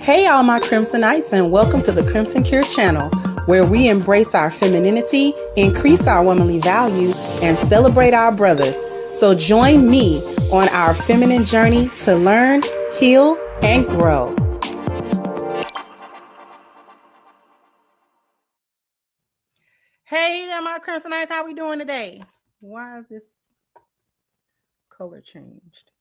Hey all my Crimsonites, and welcome to the Crimson Cure channel, where we embrace our femininity, increase our womanly value, and celebrate our brothers. So join me on our feminine journey to learn, heal, and grow. Hey there my Crimsonites, how we doing today? Why is this color changed?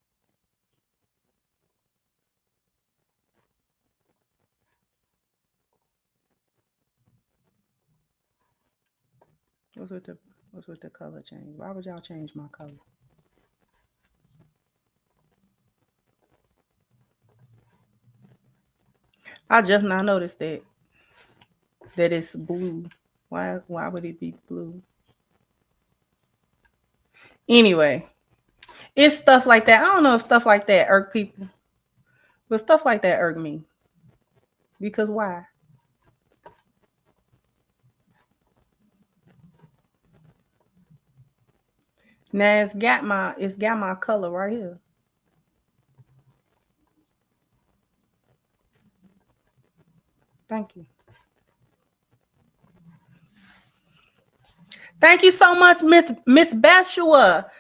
What's with the color change? Why would y'all change my color? I just now noticed that it's blue. Why would it be blue? Anyway, it's stuff like that. I don't know if stuff like that irk people, but stuff like that irk me. Because why? Now it's got my color right here. Thank you. Thank you so much, Miss Bashua.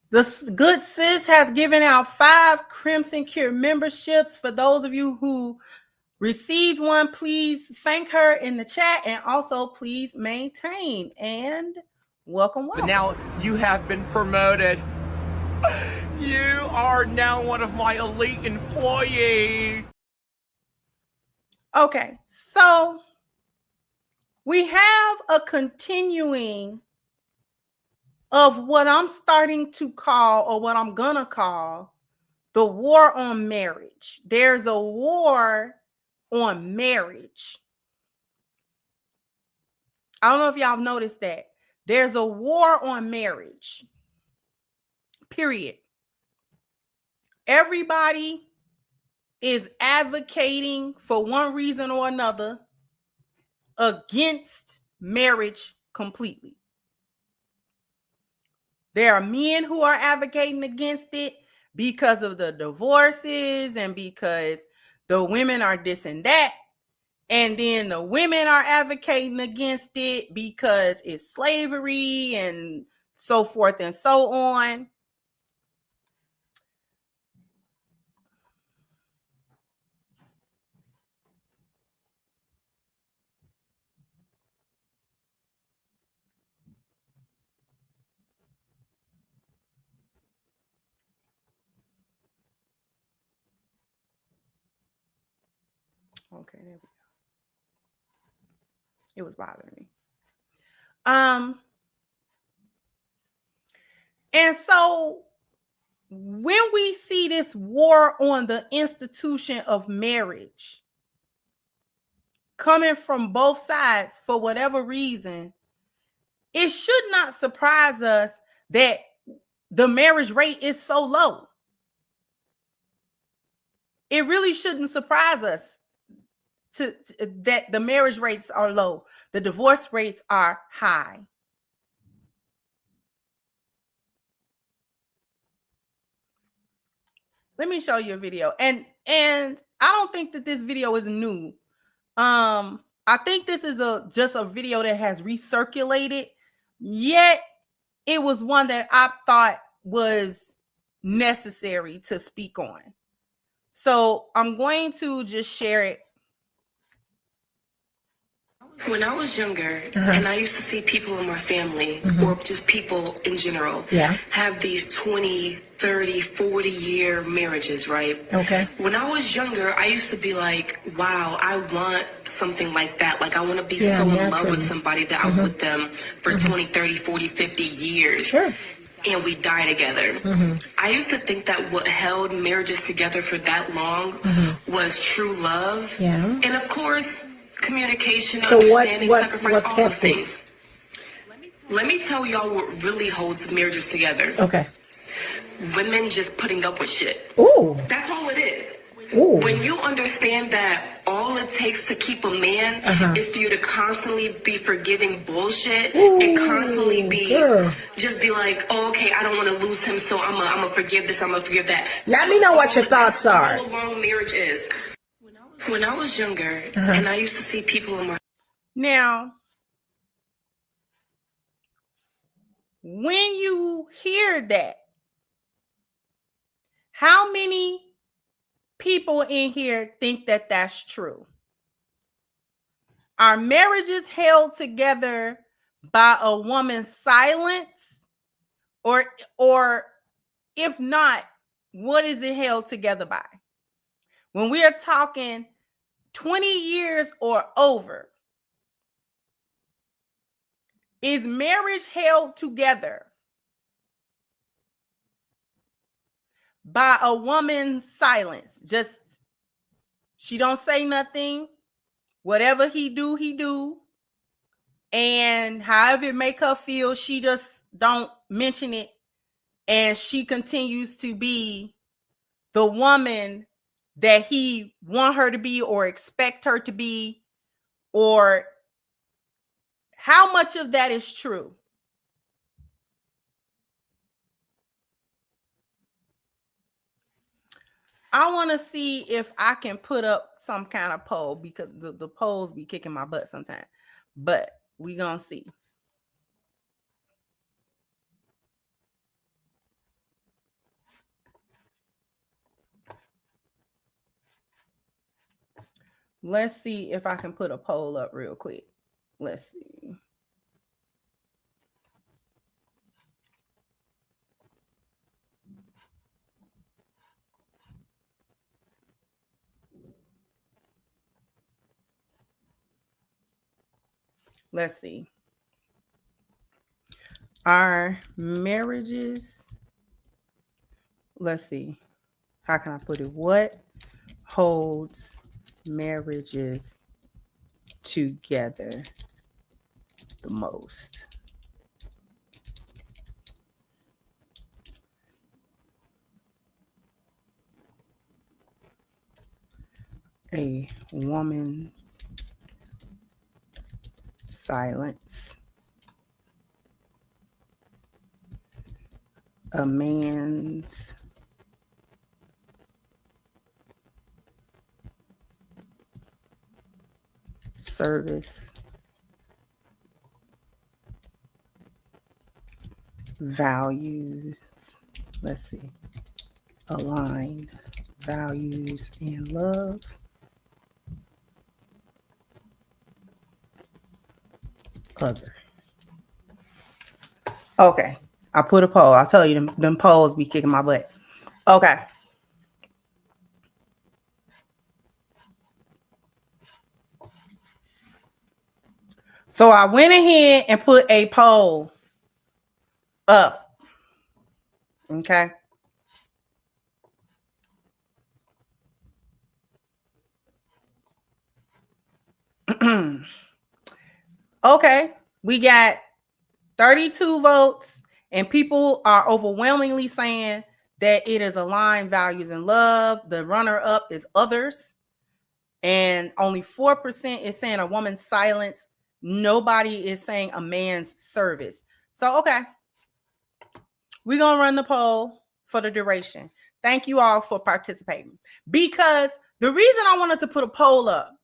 The good sis has given out 5 Crimson Cure memberships for those of you who Received one, please thank her in the chat, and also please maintain. And welcome. But now you have been promoted. You are now one of my elite employees. Okay, so we have a continuing of what I'm starting to call, or what I'm gonna call, the war on marriage. There's a war on marriage. I don't know if y'all have noticed that. There's a war on marriage. Period. Everybody is advocating for one reason or another against marriage completely. There are men who are advocating against it because of the divorces and because the women are this and that. And then the women are advocating against it because it's slavery and so forth and so on. Okay, there we go. It was bothering me. And so when we see this war on the institution of marriage coming from both sides for whatever reason, it should not surprise us that the marriage rate is so low. It really shouldn't surprise us that the marriage rates are low. The divorce rates are high. Let me show you a video. And I don't think that this video is new. I think this is just a video that has recirculated, yet it was one that I thought was necessary to speak on. So I'm going to just share it. When I was younger, and I used to see people in my family, or just people in general, have these 20, 30, 40-year marriages, right? Okay. When I was younger, I used to be like, wow, I want something like that. Like, I want to be so in love with somebody that I'm with them for 20, 30, 40, 50 years. Sure. And we die together. I used to think that what held marriages together for that long was true love. Yeah. And of course, communication, So understanding, what sacrifice, all those kept it? things. Let me tell y'all what really holds marriages together. Okay. Women just putting up with shit. Ooh. That's all it is. Ooh. When you understand that all it takes to keep a man is for you to constantly be forgiving bullshit and constantly just be like, oh, okay, I don't want to lose him, so I'm gonna forgive this, I'm gonna forgive that. Let me know what your thoughts are. That's how long marriage is. When I was younger, and I used to see people in my... Now, when you hear that, how many people in here think that that's true? Are marriages held together by a woman's silence? Or if not, what is it held together by? When we are talking 20 years or over, is marriage held together by a woman's silence? Just, she don't say nothing. Whatever he do. And however it make her feel, she just don't mention it. And she continues to be the woman that he want her to be or expect her to be. Or how much of that is true? I want to see if I can put up some kind of poll, because the polls be kicking my butt sometimes. But we gonna see. Let's see if I can put a poll up real quick. Let's see. Let's see. Our marriages. Let's see. How can I put it? What holds marriages together the most? A woman's silence, a man's service, values, let's see, aligned values and love, other. Okay, I put a poll. I'll tell you, them polls be kicking my butt. Okay. So I went ahead and put a poll up. Okay. Okay. We got 32 votes, and people are overwhelmingly saying that it is aligned values and love. The runner-up is others. And only 4% is saying a woman's silence. Nobody is saying a man's service. So, okay. We're going to run the poll for the duration. Thank you all for participating. Because the reason I wanted to put a poll up,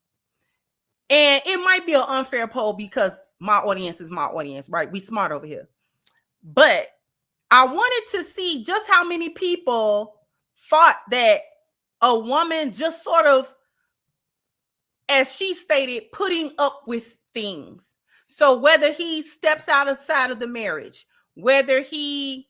and it might be an unfair poll because my audience is my audience, right? We smart over here. But I wanted to see just how many people thought that a woman just sort of, as she stated, putting up with things. So whether he steps outside of the marriage, whether he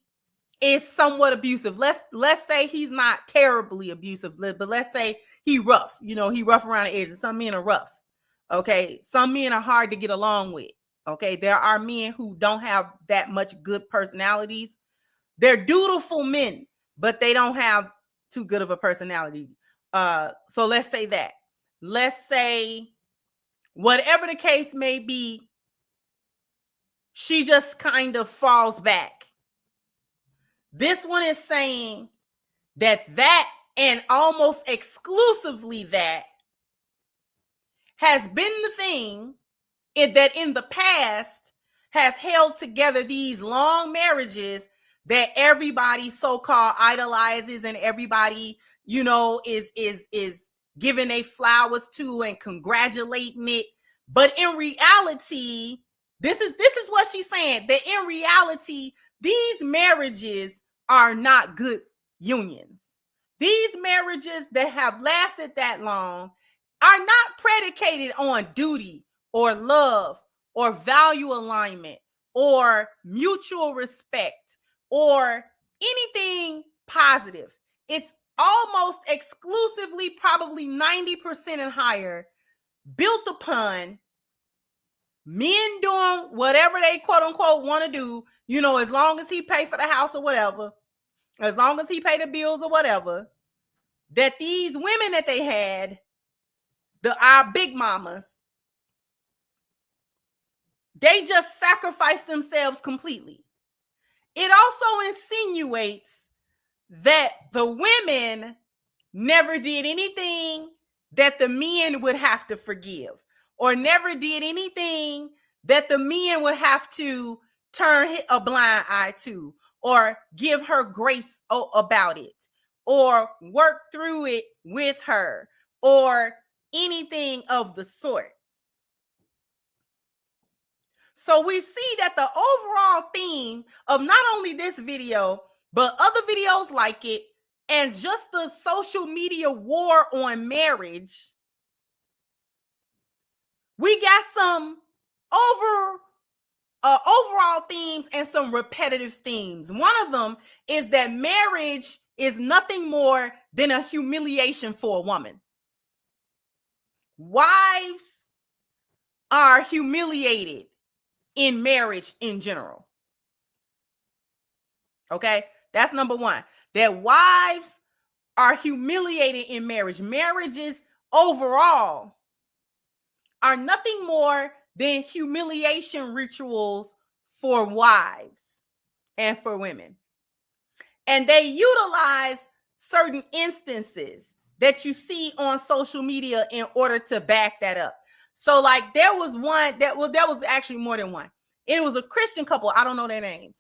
is somewhat abusive, let's say he's not terribly abusive, but let's say he rough, he rough around the edges. Some men are rough. Okay. Some men are hard to get along with. Okay. There are men who don't have that much good personalities. They're dutiful men, but they don't have too good of a personality. So let's say that. Let's say, whatever the case may be, she just kind of falls back. This one is saying that and almost exclusively that has been the thing that in the past has held together these long marriages that everybody so-called idolizes and everybody, is giving they flowers to and congratulating it. But in reality, this is what she's saying, that in reality, these marriages are not good unions. These marriages that have lasted that long are not predicated on duty or love or value alignment or mutual respect or anything positive. It's almost exclusively, probably 90% and higher, built upon men doing whatever they quote unquote want to do, as long as he pay for the house or whatever, as long as he pay the bills or whatever, that these women that they had, our big mamas, they just sacrificed themselves completely. It also insinuates that the women never did anything that the men would have to forgive, or never did anything that the men would have to turn a blind eye to, or give her grace about it, or work through it with her, or anything of the sort. So we see that the overall theme of not only this video, but other videos like it, and just the social media war on marriage, we got some overall themes and some repetitive themes. One of them is that marriage is nothing more than a humiliation for a woman. Wives are humiliated in marriage in general. Okay, that's number one. That wives are humiliated in marriage. Marriages overall are nothing more than humiliation rituals for wives and for women. And they utilize certain instances that you see on social media in order to back that up. So like there was one that was actually more than one. It was a Christian couple. I don't know their names.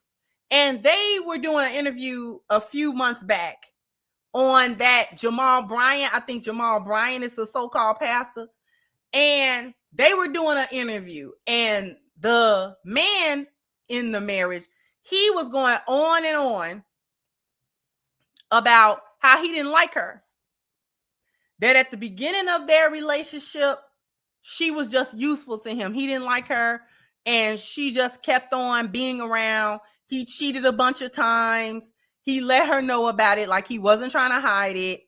And they were doing an interview a few months back on that Jamal Bryant. I think Jamal Bryant is a so-called pastor. And they were doing an interview. And the man in the marriage, he was going on and on about how he didn't like her. That at the beginning of their relationship, she was just useful to him. He didn't like her. And she just kept on being around. He cheated a bunch of times. He let her know about it, like he wasn't trying to hide it.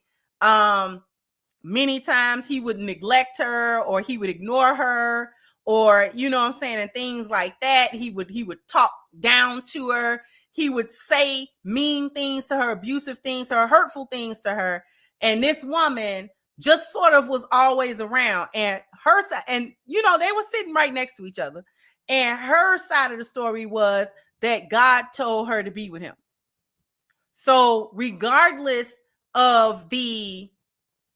Many times he would neglect her, or he would ignore her, or, you know what I'm saying, and things like that. He would talk down to her. He would say mean things to her, abusive things to her, hurtful things to her. And this woman just sort of was always around. And her side, and you know, they were sitting right next to each other. And her side of the story was that God told her to be with him. So regardless of the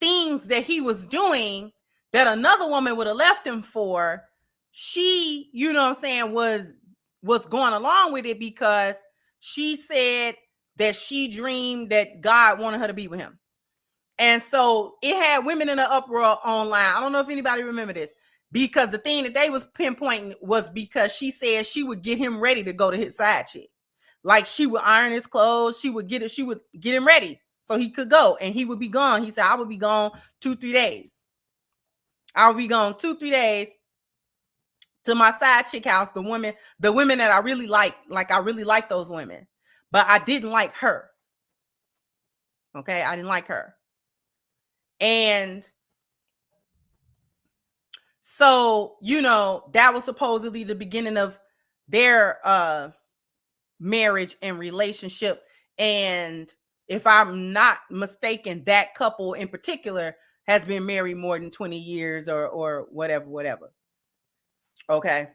things that he was doing that another woman would have left him for, she, you know what I'm saying, was going along with it because she said that she dreamed that God wanted her to be with him. And so it had women in an uproar online. I don't know if anybody remember this, because the thing that they was pinpointing was because she said she would get him ready to go to his side chick. Like she would iron his clothes. She would get him ready so he could go, and he would be gone. He said, I would be gone 2-3 days. I'll be gone 2-3 days to my side chick house. The women that I really like I really like those women, but I didn't like her. Okay. I didn't like her. And so, you know, that was supposedly the beginning of their marriage and relationship. And if I'm not mistaken, that couple in particular has been married more than 20 years or whatever. Okay.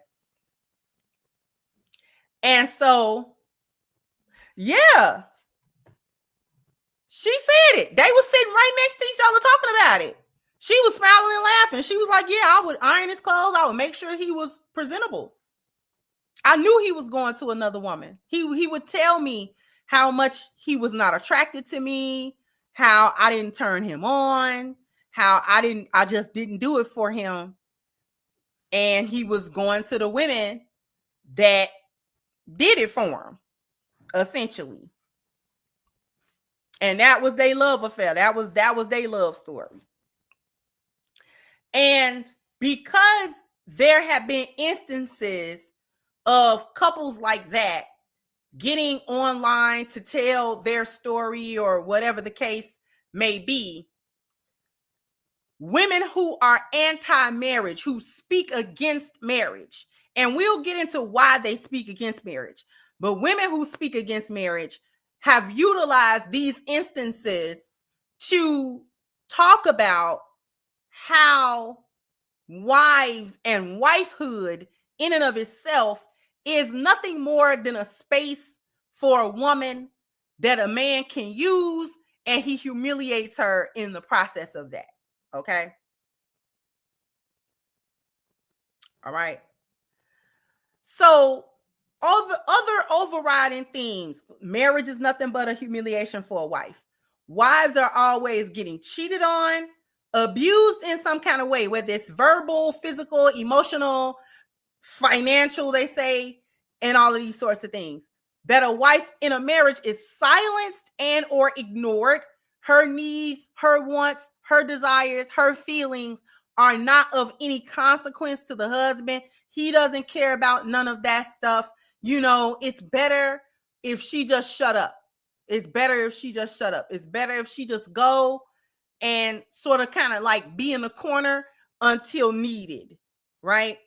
And so, yeah, she said it. They were sitting right next to each other talking about it. She was smiling and laughing. She was like, yeah, I would iron his clothes. I would make sure he was presentable. I knew he was going to another woman. He would tell me how much he was not attracted to me, how I didn't turn him on, how I just didn't do it for him. And he was going to the women that did it for him, essentially. And that was their love affair. That was their love story. And because there have been instances of couples like that getting online to tell their story or whatever the case may be, women who are anti-marriage, who speak against marriage, and we'll get into why they speak against marriage, but women who speak against marriage have utilized these instances to talk about how wives and wifehood in and of itself is nothing more than a space for a woman that a man can use, and he humiliates her in the process of that. Okay. All right. So other overriding themes: marriage is nothing but a humiliation for a wife. Wives are always getting cheated on, abused in some kind of way, whether it's verbal, physical, emotional, financial, they say, and all of these sorts of things. That a wife in a marriage is silenced and or ignored. Her needs, her wants, her desires, her feelings are not of any consequence to the husband. He doesn't care about none of that stuff. You know, it's better if she just shut up. It's better if she just shut up. It's better if she just go and sort of kind of like be in the corner until needed, right?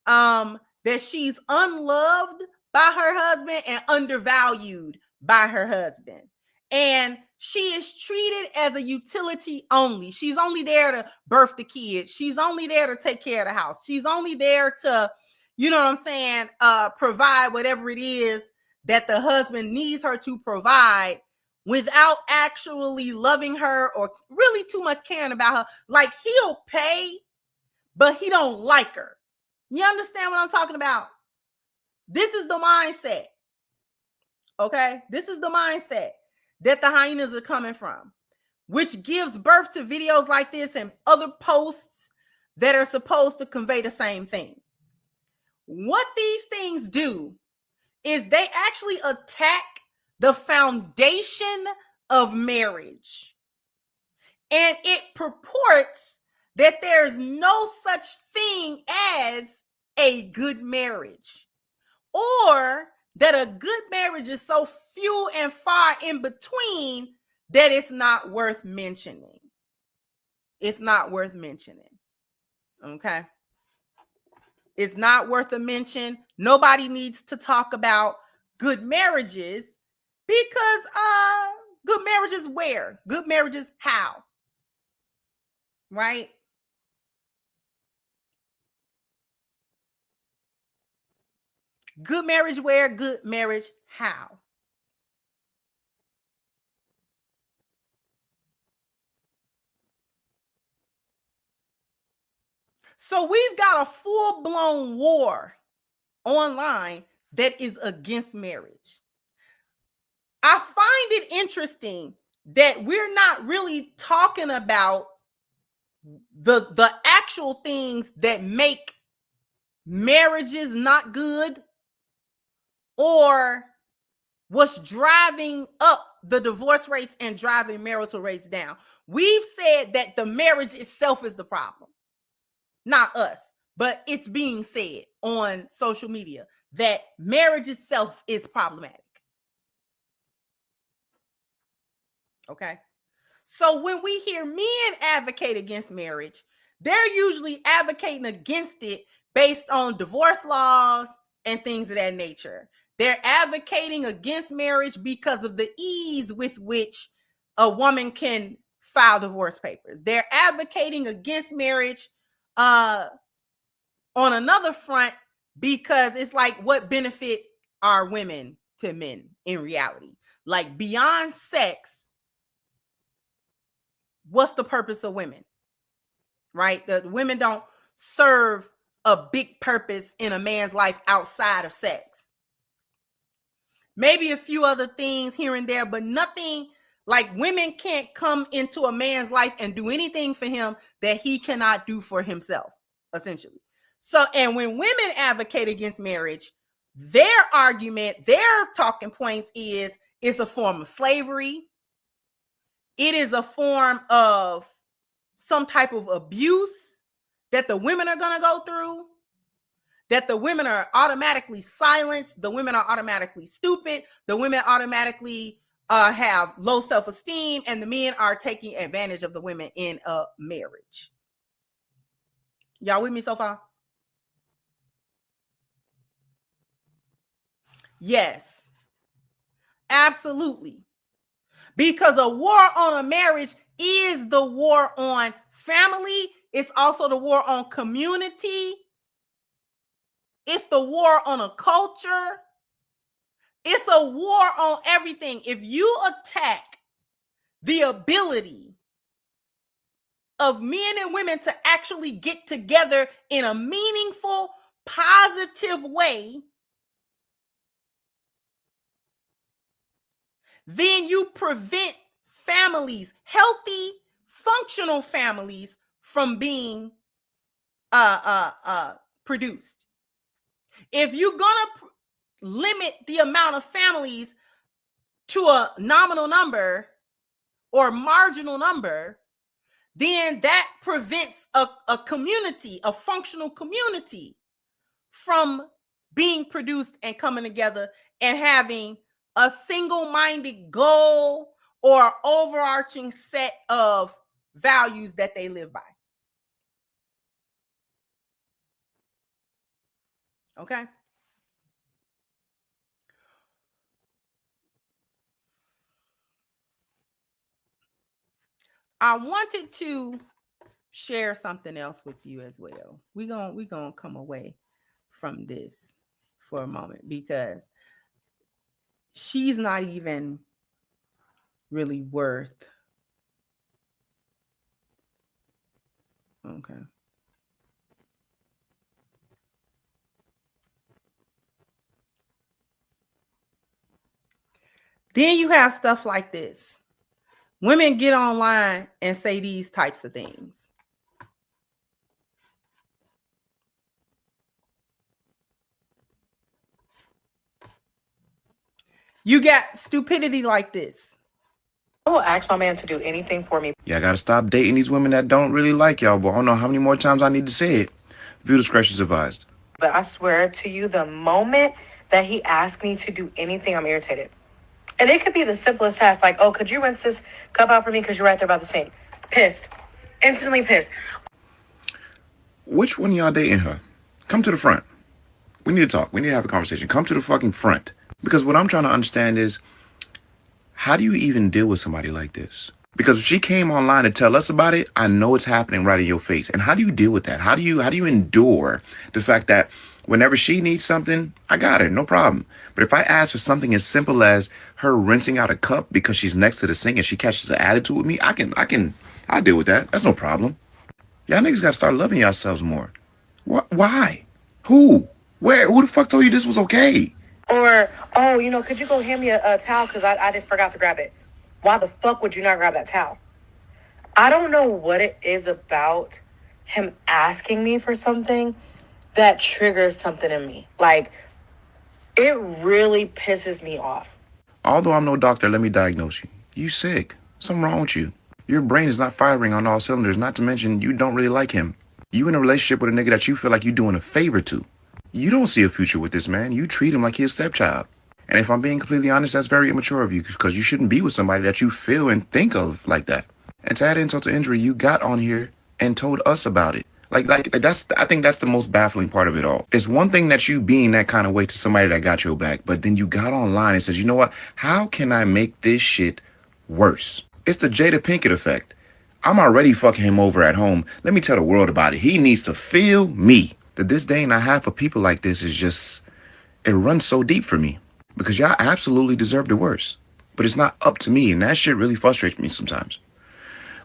That she's unloved by her husband and undervalued by her husband. And she is treated as a utility only. She's only there to birth the kid. She's only there to take care of the house. She's only there to, you know what I'm saying, provide whatever it is that the husband needs her to provide without actually loving her or really too much caring about her. Like, he'll pay, but he don't like her. You understand what I'm talking about? This is the mindset. Okay? This is the mindset that the hyenas are coming from, which gives birth to videos like this and other posts that are supposed to convey the same thing. What these things do is they actually attack the foundation of marriage. And it purports that there's no such thing as a good marriage, or that a good marriage is so few and far in between that it's not worth mentioning. It's not worth mentioning. Okay? It's not worth a mention. Nobody needs to talk about good marriages because good marriages where? Good marriages how? Right? Good marriage where? Good marriage how? So we've got a full-blown war online that is against marriage. I find it interesting that we're not really talking about the actual things that make marriages not good or what's driving up the divorce rates and driving marital rates down. We've said that the marriage itself is the problem. Not us, but it's being said on social media that marriage itself is problematic. Okay? So when we hear men advocate against marriage, they're usually advocating against it based on divorce laws and things of that nature. They're advocating against marriage because of the ease with which a woman can file divorce papers. They're advocating against marriage on another front because it's like, what benefit are women to men in reality? Like, beyond sex, what's the purpose of women? Right? The women don't serve a big purpose in a man's life outside of sex. Maybe a few other things here and there, but nothing. Like, women can't come into a man's life and do anything for him that he cannot do for himself, essentially. So, and when women advocate against marriage, their argument, their talking points is it's a form of slavery. It is a form of some type of abuse that the women are going to go through, that the women are automatically silenced, the women are automatically stupid, the women automatically have low self-esteem, and the men are taking advantage of the women in a marriage. Y'all with me so far? Yes, absolutely. Because a war on a marriage is the war on family. It's also the war on community. It's the war on a culture. It's a war on everything. If you attack the ability of men and women to actually get together in a meaningful, positive way, then you prevent families, healthy, functional families, from being produced. If you're gonna limit the amount of families to a nominal number or marginal number, then that prevents a community, a functional community, from being produced and coming together and having a single-minded goal or overarching set of values that they live by. Okay? I wanted to share something else with you as well. We're gonna come away from this for a moment because she's not even really worth. Okay. Then you have stuff like this. Women get online and say these types of things. You got stupidity like this. I will ask my man to do anything for me. Yeah, I gotta stop dating these women that don't really like y'all, but I don't know how many more times I need to say it. View discretion is advised. But I swear to you, the moment that he asked me to do anything, I'm irritated. And it could be the simplest task, like, oh, could you rinse this cup out for me because you're right there by the sink? Pissed. Instantly pissed. Which one of y'all dating her? Come to the front. We need to talk. We need to have a conversation. Come to the fucking front. Because what I'm trying to understand is, how do you even deal with somebody like this? Because if she came online to tell us about it, I know it's happening right in your face. And how do you deal with that? How do you endure the fact that whenever she needs something, I got it, no problem. But if I ask for something as simple as her rinsing out a cup because she's next to the sink and she catches an attitude with me, I deal with that. That's no problem. Y'all niggas gotta start loving yourselves more. Why? Who? Where? Who the fuck told you this was okay? Or, oh, could you go hand me a towel because I forgot to grab it. Why the fuck would you not grab that towel? I don't know what it is about him asking me for something that triggers something in me. Like, it really pisses me off. Although I'm no doctor, let me diagnose you. You sick. Something wrong with you. Your brain is not firing on all cylinders, not to mention you don't really like him. You in a relationship with a nigga that you feel like you're doing a favor to. You don't see a future with this man. You treat him like his stepchild. And if I'm being completely honest, that's very immature of you because you shouldn't be with somebody that you feel and think of like that. And to add insult to injury, you got on here and told us about it. Like I think that's the most baffling part of it all. It's one thing that you being that kind of way to somebody that got your back, but then you got online and said, you know what? How can I make this shit worse? It's the Jada Pinkett effect. I'm already fucking him over at home. Let me tell the world about it. He needs to feel me. The disdain I have for people like this is just, it runs so deep for me. Because y'all absolutely deserve the worst. But it's not up to me, and that shit really frustrates me sometimes.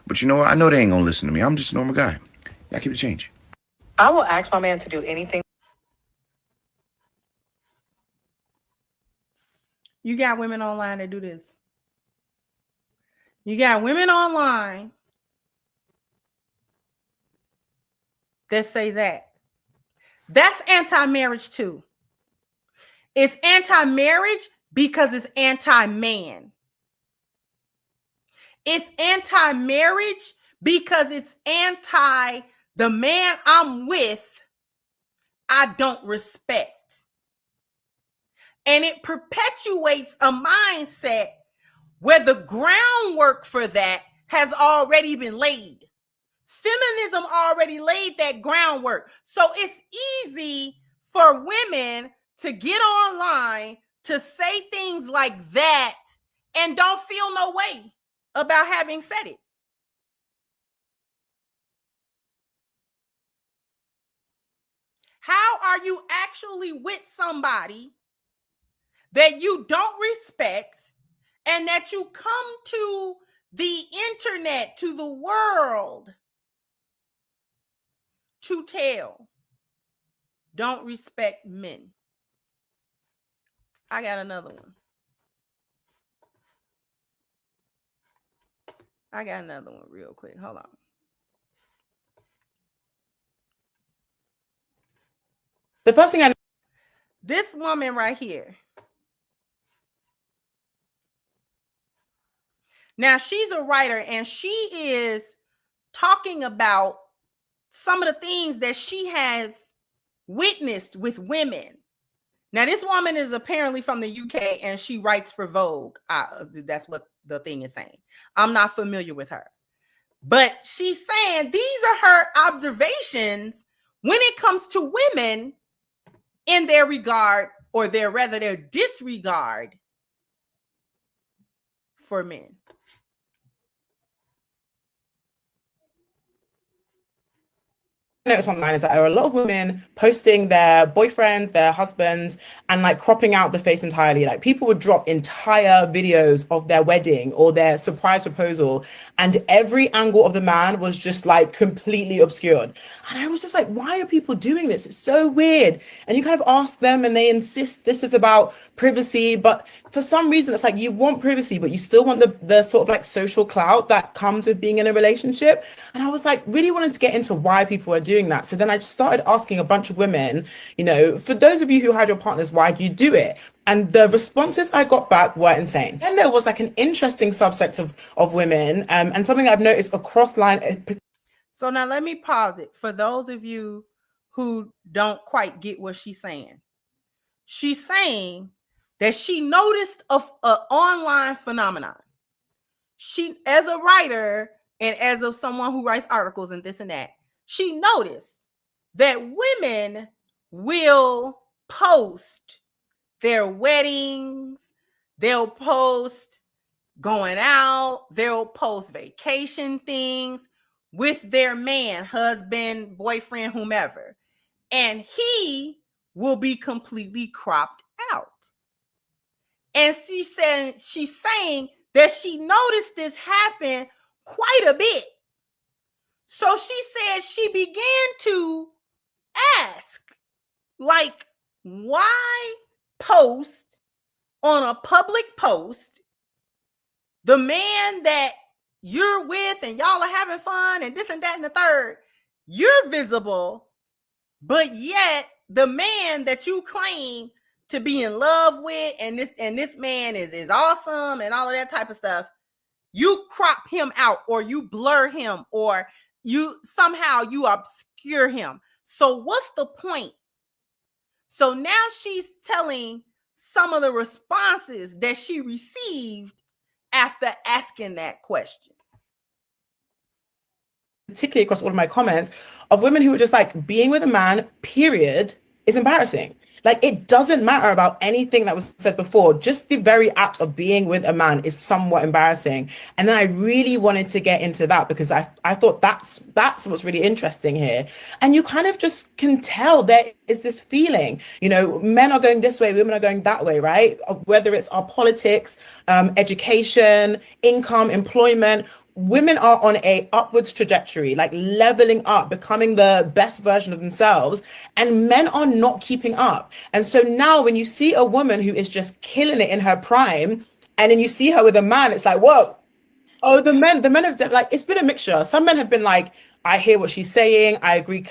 But you know what? I know they ain't gonna listen to me. I'm just a normal guy. Y'all keep the change. I will ask my man to do anything. You got women online that do this. You got women online that say that. That's anti-marriage too. It's anti-marriage because it's anti-man. It's anti-marriage because it's anti the man I'm with, I don't respect. And it perpetuates a mindset where the groundwork for that has already been laid. Feminism already laid that groundwork. So it's easy for women to get online to say things like that and don't feel no way about having said it. How are you actually with somebody that you don't respect and that you come to the internet, to the world, to tell don't respect men? I got another one. Real quick. Hold on. The first thing this woman right here. Now she's a writer and she is talking about some of the things that she has witnessed with women. Now, this woman is apparently from the UK and she writes for Vogue. That's what the thing is saying. I'm not familiar with her. But she's saying these are her observations when it comes to women in their regard, or their disregard for men. Notice online is that there are a lot of women posting their boyfriends, their husbands, and like cropping out the face entirely. Like people would drop entire videos of their wedding or their surprise proposal, and every angle of the man was just like completely obscured. And I was just like, why are people doing this? It's so weird. And you kind of ask them and they insist this is about privacy, but for some reason it's like you want privacy, but you still want the sort of like social clout that comes with being in a relationship. And I was like really wanting to get into why people are doing that. So then I just started asking a bunch of women, you know, for those of you who had your partners, why do you do it? And the responses I got back were insane. And there was like an interesting subsect of women, and something I've noticed across line. So now let me pause it for those of you who don't quite get what she's saying. She's saying that she noticed an online phenomenon. She, as a writer and as of someone who writes articles and this and that, she noticed that women will post their weddings, they'll post going out, they'll post vacation things with their man, husband, boyfriend, whomever, and he will be completely cropped out. And she's saying that she noticed this happen quite a bit. So she said she began to ask, like, why post on a public post the man that you're with and y'all are having fun and this and that and the third, you're visible, but yet the man that you claim to be in love with and this man is awesome and all of that type of stuff, you crop him out or you blur him or you somehow you obscure him. So what's the point? So now she's telling some of the responses that she received after asking that question. Particularly across all of my comments of women who were just like, being with a man, period, is embarrassing. Like, it doesn't matter about anything that was said before. Just the very act of being with a man is somewhat embarrassing. And then I really wanted to get into that because I thought that's what's really interesting here. And you kind of just can tell there is this feeling, you know, men are going this way, women are going that way, right? Whether it's our politics, education, income, employment, women are on a upwards trajectory, like leveling up, becoming the best version of themselves, and men are not keeping up. And so now when you see a woman who is just killing it in her prime, and then you see her with a man, it's like, whoa, oh, the men have like, it's been a mixture. Some men have been like, I hear what she's saying, I agree.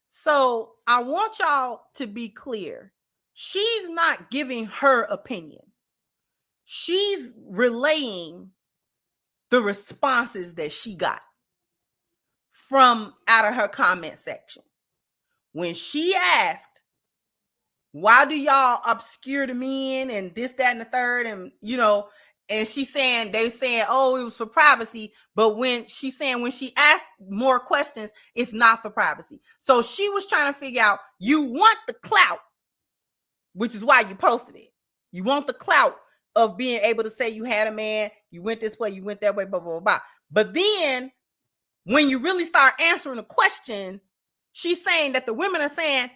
So I want y'all to be clear. She's not giving her opinion. She's relaying the responses that she got from out of her comment section. When she asked, why do y'all obscure the men and this, that, and the third, and you know, and she's saying, they saying, oh, it was for privacy. But when she's saying, when she asked more questions, it's not for privacy. So she was trying to figure out, you want the clout, which is why you posted it. You want the clout of being able to say you had a man, you went this way, you went that way, blah, blah, blah, blah. But then when you really start answering the question, she's saying that the women are saying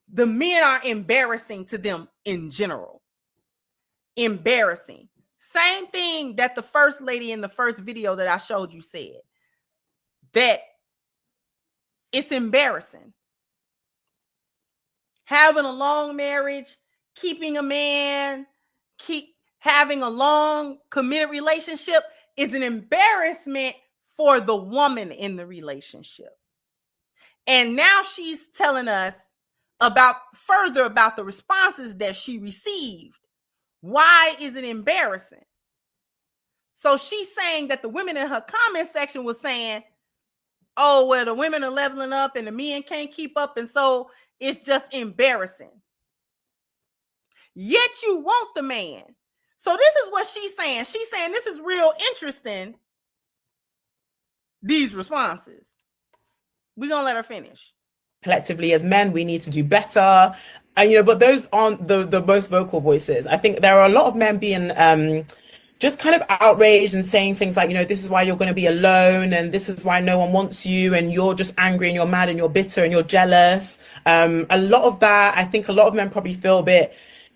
the men are embarrassing to them in general. Embarrassing. Same thing that the first lady in the first video that I showed you said, that it's embarrassing. Having a long marriage, keeping a man, having a long committed relationship is an embarrassment for the woman in the relationship. And now she's telling us further about the responses that she received. Why is it embarrassing? So she's saying that the women in her comment section was saying, oh, well, the women are leveling up and the men can't keep up, and so it's just embarrassing. Yet you want the man. So this is what she's saying. She's saying this is real interesting, these responses. We're going to let her finish. Collectively as men, we need to do better. And, but those aren't the most vocal voices. I think there are a lot of men being just kind of outraged and saying things like, this is why you're going to be alone, and this is why no one wants you, and you're just angry and you're mad and you're bitter and you're jealous. A lot of that, I think a lot of men probably feel a bit,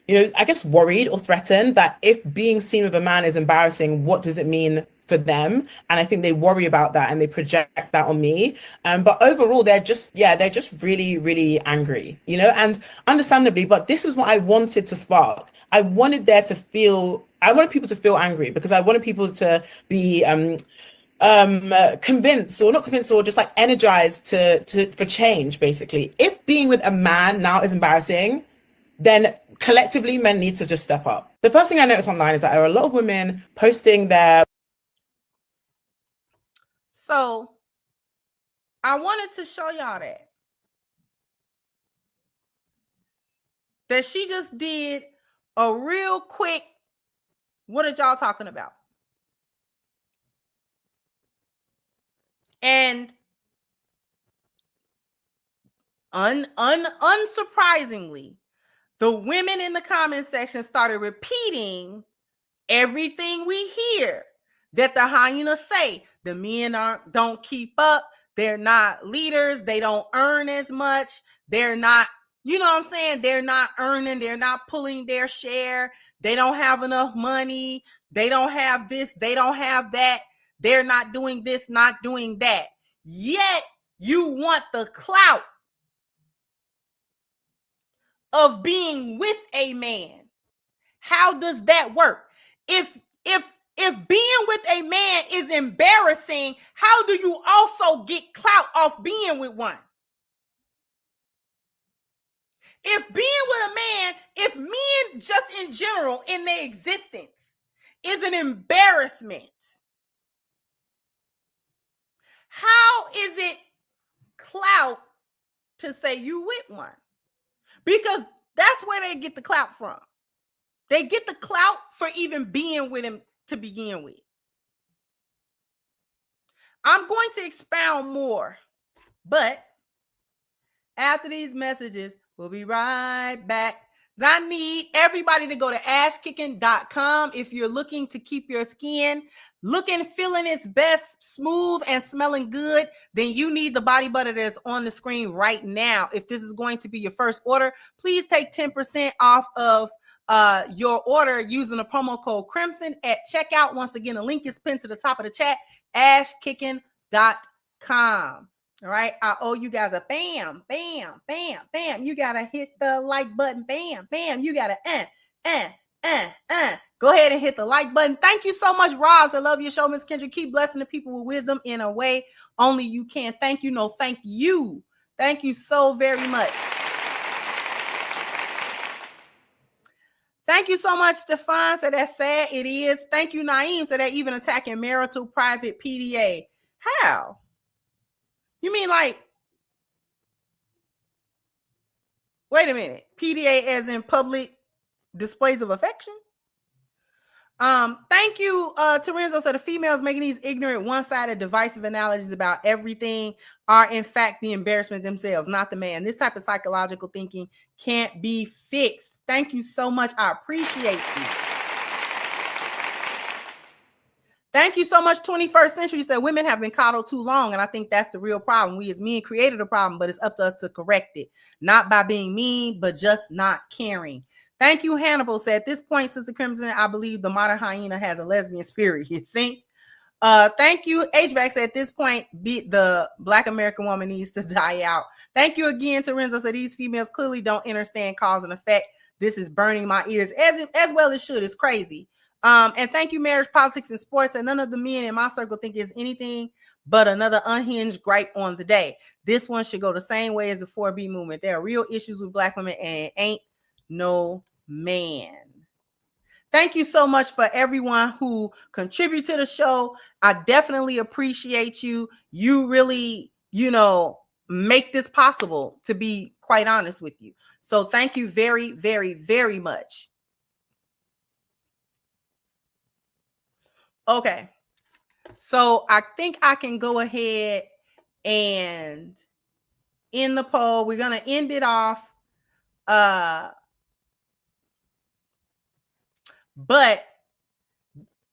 I guess worried or threatened that if being seen with a man is embarrassing, what does it mean for them? And I think they worry about that and they project that on me. But overall, they're just really, really angry, and understandably. But this is what I wanted to spark. I wanted people to feel angry, because I wanted people to be convinced, or not convinced, or just like energized for change. Basically, if being with a man now is embarrassing, then collectively men need to just step up. The first thing I noticed online is that there are a lot of women posting their. So I wanted to show y'all that she just did a real quick, what are y'all talking about? And unsurprisingly, the women in the comment section started repeating everything we hear that the hyenas say. The men don't keep up. They're not leaders. They don't earn as much. They're not, you know what I'm saying? They're not earning. They're not pulling their share. They don't have enough money. They don't have this. They don't have that. They're not doing this, not doing that. Yet you want the clout of being with a man. How does that work? If being with a man is embarrassing, how do you also get clout off being with one? If being with a man, if men just in general in their existence is an embarrassment, how is it clout to say you with one? Because that's where they get the clout from. They get the clout for even being with him to begin with. I'm going to expound more, but after these messages, we'll be right back. I need everybody to go to ashkicking.com if you're looking to keep your skin looking, feeling its best, smooth, and smelling good. Then you need the body butter that's on the screen right now. If this is going to be your first order, please take 10% off of your order using the promo code Crimson at checkout. Once again, the link is pinned to the top of the chat, ashkicking.com. All right, I owe you guys a bam, bam, bam, bam. You gotta hit the like button, bam, bam. You gotta go ahead and hit the like button. Thank you so much, Roz. I love your show, Miss Kendra. Keep blessing the people with wisdom in a way only you can. Thank you. No, thank you. Thank you so very much. Thank you so much, Stefan. Said that's sad. It is. Thank you, Naeem. Said that even attacking marital private PDA. How? You mean like, wait a minute, PDA as in public displays of affection? Thank you, Terenzo. So the females making these ignorant, one-sided, divisive analogies about everything are in fact the embarrassment themselves, not the man. This type of psychological thinking can't be fixed. Thank you so much. I appreciate you. Thank you so much, 21st Century. You said women have been coddled too long, and I think that's the real problem. We as men created a problem, but it's up to us to correct it. Not by being mean, but just not caring. Thank you, Hannibal. Said, at this point, Sister Crimson, I believe the modern hyena has a lesbian spirit. You think? Thank you, HVAC. Said, at this point, the Black American woman needs to die out. Thank you again, Terenzo. Said, these females clearly don't understand cause and effect. This is burning my ears, as well as should. It's crazy. And thank you, Marriage, Politics, and Sports. And none of the men in my circle think it's anything but another unhinged gripe on the day. This one should go the same way as the 4B movement. There are real issues with Black women, and it ain't no man. Thank you so much for everyone who contribute to the show. I definitely appreciate you. You really, make this possible, to be quite honest with you. So thank you very, very, very much. Okay. So I think I can go ahead and end the poll. We're going to end it off. But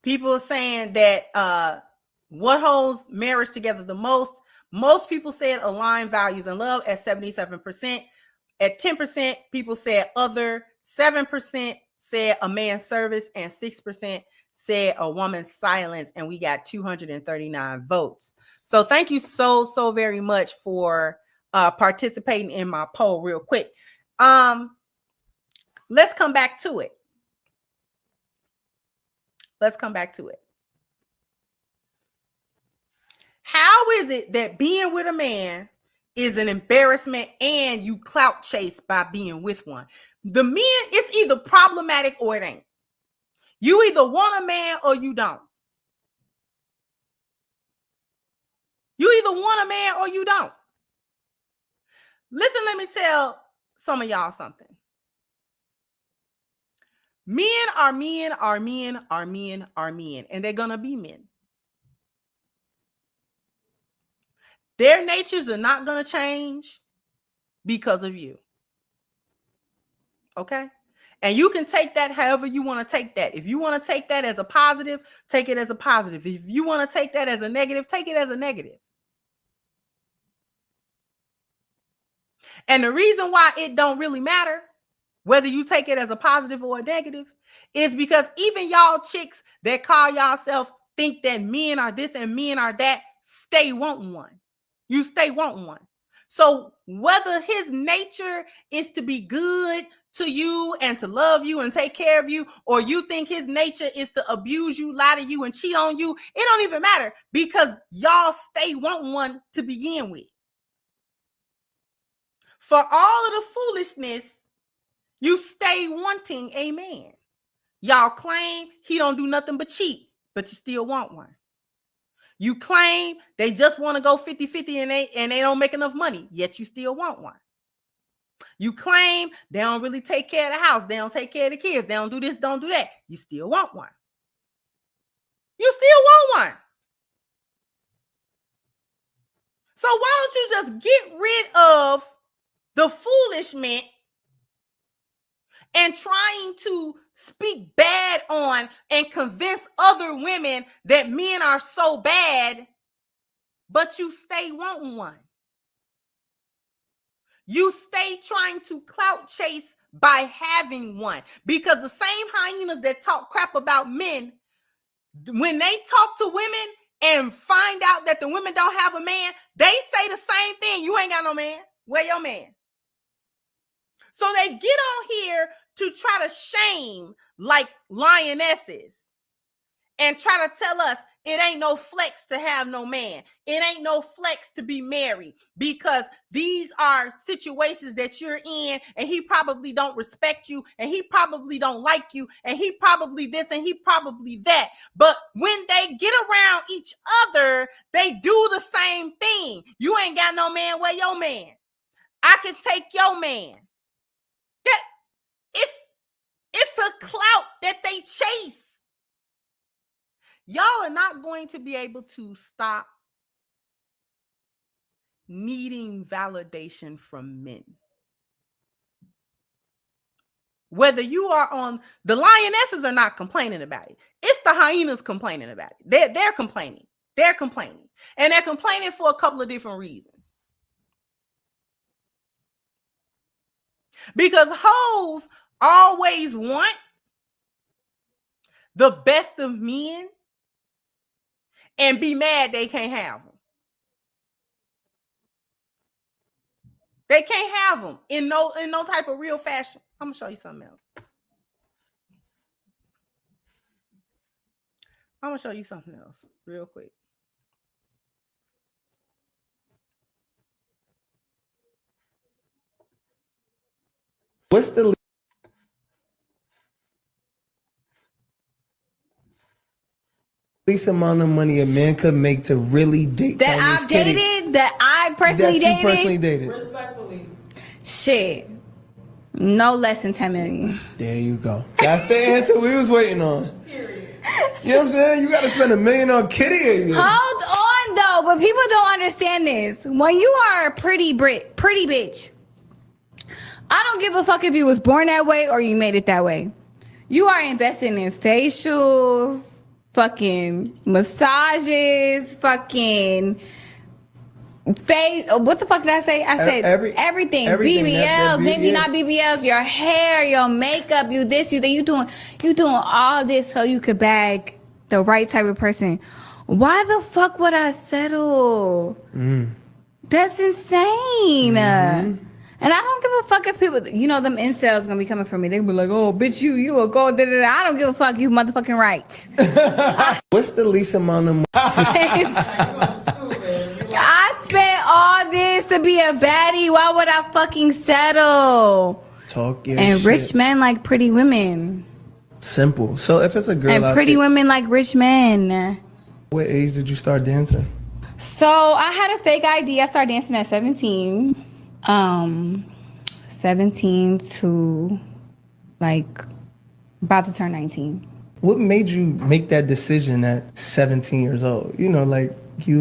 people are saying that what holds marriage together the most? Most people said aligned values and love at 77%. At 10%, people said other. 7% said a man's service, and 6% said a woman's silence. And we got 239 votes. So thank you so very much for participating in my poll real quick. Let's come back to it. How is it that being with a man is an embarrassment and you clout chase by being with one? The men, it's either problematic or it ain't. You either want a man or you don't. You either want a man or you don't. Listen, let me tell some of y'all something. Men are men, and they're gonna be men. Their natures are not gonna change because of you. Okay? And you can take that however you want to take that. If you want to take that as a positive, take it as a positive. If you want to take that as a negative, take it as a negative. And the reason why it don't really matter whether you take it as a positive or a negative is because even y'all chicks that call yourself think that men are this and men are that, stay wanting one. You stay wanting one. So whether his nature is to be good to you and to love you and take care of you, or you think his nature is to abuse you, lie to you, and cheat on you, it don't even matter, because y'all stay wanting one to begin with. For all of the foolishness, you stay wanting a man. Y'all claim he don't do nothing but cheat, but you still want one. You claim they just want to go 50-50 and they don't make enough money, yet you still want one. You claim they don't really take care of the house, they don't take care of the kids, they don't do this, don't do that. You still want one. You still want one. So why don't you just get rid of the foolishment and trying to speak bad on and convince other women that men are so bad, but you stay wanting one. You stay trying to clout chase by having one, because the same hyenas that talk crap about men, when they talk to women and find out that the women don't have a man, they say the same thing. You ain't got no man. Where your man? So they get on here to try to shame like lionesses and try to tell us it ain't no flex to have no man. It ain't no flex to be married, because these are situations that you're in, and he probably don't respect you, and he probably don't like you, and he probably this and he probably that. But when they get around each other, they do the same thing. You ain't got no man, where your man? I can take your man. It's a clout that they chase. Y'all are not going to be able to stop needing validation from men. Whether you are on, the lionesses are not complaining about it. It's the hyenas complaining about it. They're complaining. They're complaining. And they're complaining for a couple of different reasons. Because hoes always want the best of men and be mad they can't have them. They can't have them in no type of real fashion. I'm gonna show you something else. I'm gonna show you something else real quick. What's the least amount of money a man could make to really date that Chinese I've kitty dated, that I personally that you dated? personally dated? Respectfully. Shit. No less than 10 million. There you go. That's the answer we was waiting on. You know what I'm saying? You gotta spend $1 million on kitty. Hold on though, but people don't understand this. When you are a pretty bitch, I don't give a fuck if you was born that way or you made it that way. You are investing in facials, fucking massages, fucking face. What the fuck did I say? I said everything. BBLs, maybe not BBLs. Your hair, your makeup, you this, you that. You doing all this so you could bag the right type of person. Why the fuck would I settle? That's insane. And I don't give a fuck if people, you know, them incels gonna be coming for me. They be like, oh, bitch, you a gold, da da da. I don't give a fuck, you motherfucking right. What's the least amount of money? I spent all this to be a baddie. Why would I fucking settle? Talk your And shit. rich men like pretty women. Simple. So if it's a girl And out pretty there, women like rich men. what age did you start dancing? So I had a fake ID. I started dancing at 17. 17 to like about to turn 19. What made you make that decision at 17 years old? You know, like you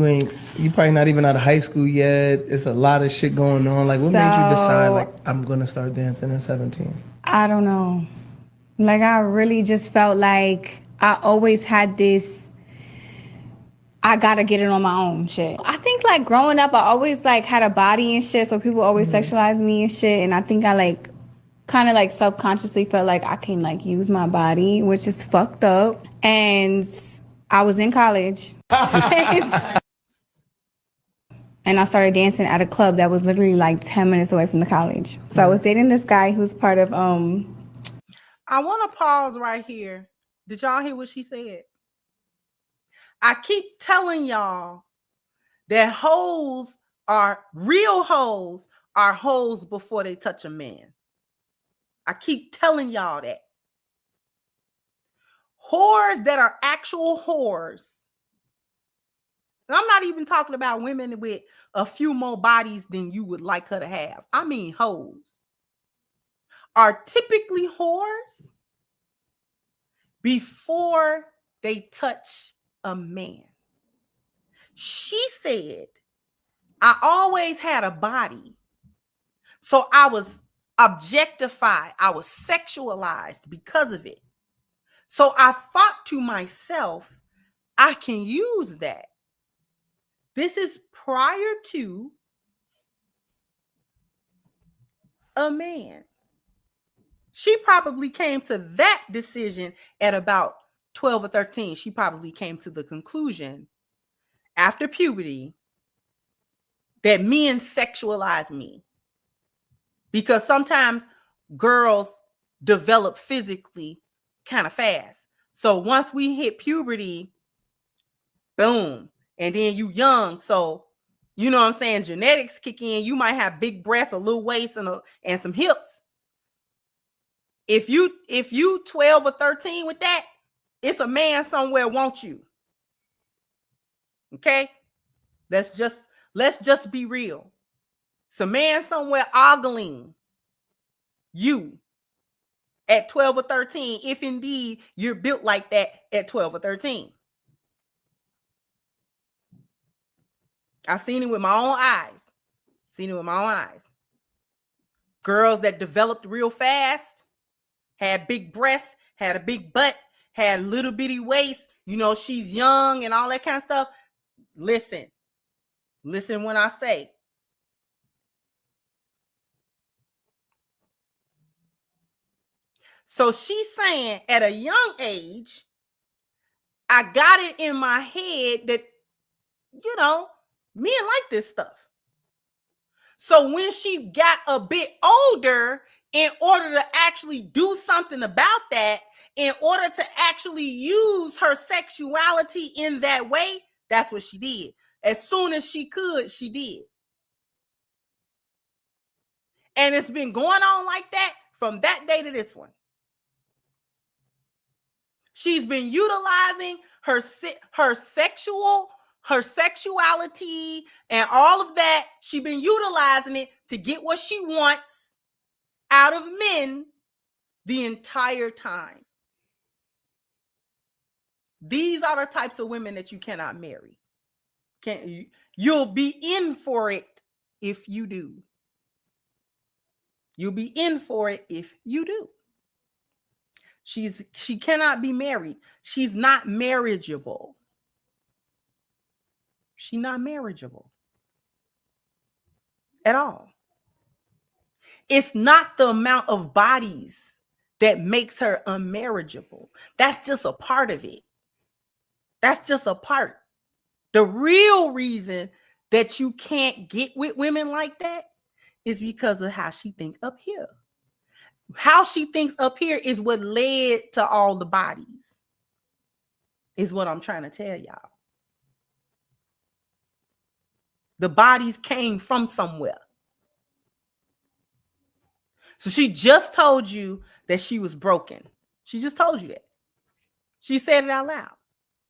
probably not even out of high school yet. It's a lot of shit going on. Like what made you decide like I'm gonna start dancing at 17? I don't know. Like I really just felt like I always had this I gotta get it on my own shit. I think like growing up, I always like had a body and shit, so people always sexualized me and shit. And I think I like kind of like subconsciously felt like I can like use my body, which is fucked up. And I was in college. And I started dancing at a club that was literally like 10 minutes away from the college. So I was dating this guy who's part of I want to pause right here. Did y'all hear what she said? I keep telling y'all that real hoes are hoes before they touch a man. I keep telling y'all that. Whores that are actual whores. And I'm not even talking about women with a few more bodies than you would like her to have. I mean hoes. Are typically whores before they touch a man. She said, I always had a body, so I was objectified, I was sexualized because of it. So I thought to myself, I can use that. This is prior to a man. She probably came to that decision at about 12 or 13. She probably came to the conclusion after puberty that men sexualize me. Because sometimes girls develop physically kind of fast. So once we hit puberty, boom, and then you young. So, you know what I'm saying? Genetics kick in. You might have big breasts, a little waist, and some hips. If you 12 or 13 with that, it's a man somewhere wants you. Okay? Let's just be real. It's a man somewhere ogling you at 12 or 13, if indeed you're built like that at 12 or 13. I've seen it with my own eyes. Girls that developed real fast, had big breasts, had a big butt, had a little bitty waist, you know, she's young and all that kind of stuff. Listen when I say. So she's saying at a young age, I got it in my head that, you know, men like this stuff. So when she got a bit older, in order to actually do something about that, in order to actually use her sexuality in that way, that's what she did. As soon as she could, she did. And it's been going on like that from that day to this one. She's been utilizing her sexuality and all of that. She been utilizing it to get what she wants out of men the entire time. These are the types of women that you cannot marry. You'll be in for it if you do. You'll be in for it if you do. She cannot be married. She's not marriageable. She's not marriageable at all. It's not the amount of bodies that makes her unmarriageable. That's just a part of it. That's just a part. The real reason that you can't get with women like that is because of how she thinks up here. How she thinks up here is what led to all the bodies, is what I'm trying to tell y'all. The bodies came from somewhere. So she just told you that she was broken. She just told you that. She said it out loud.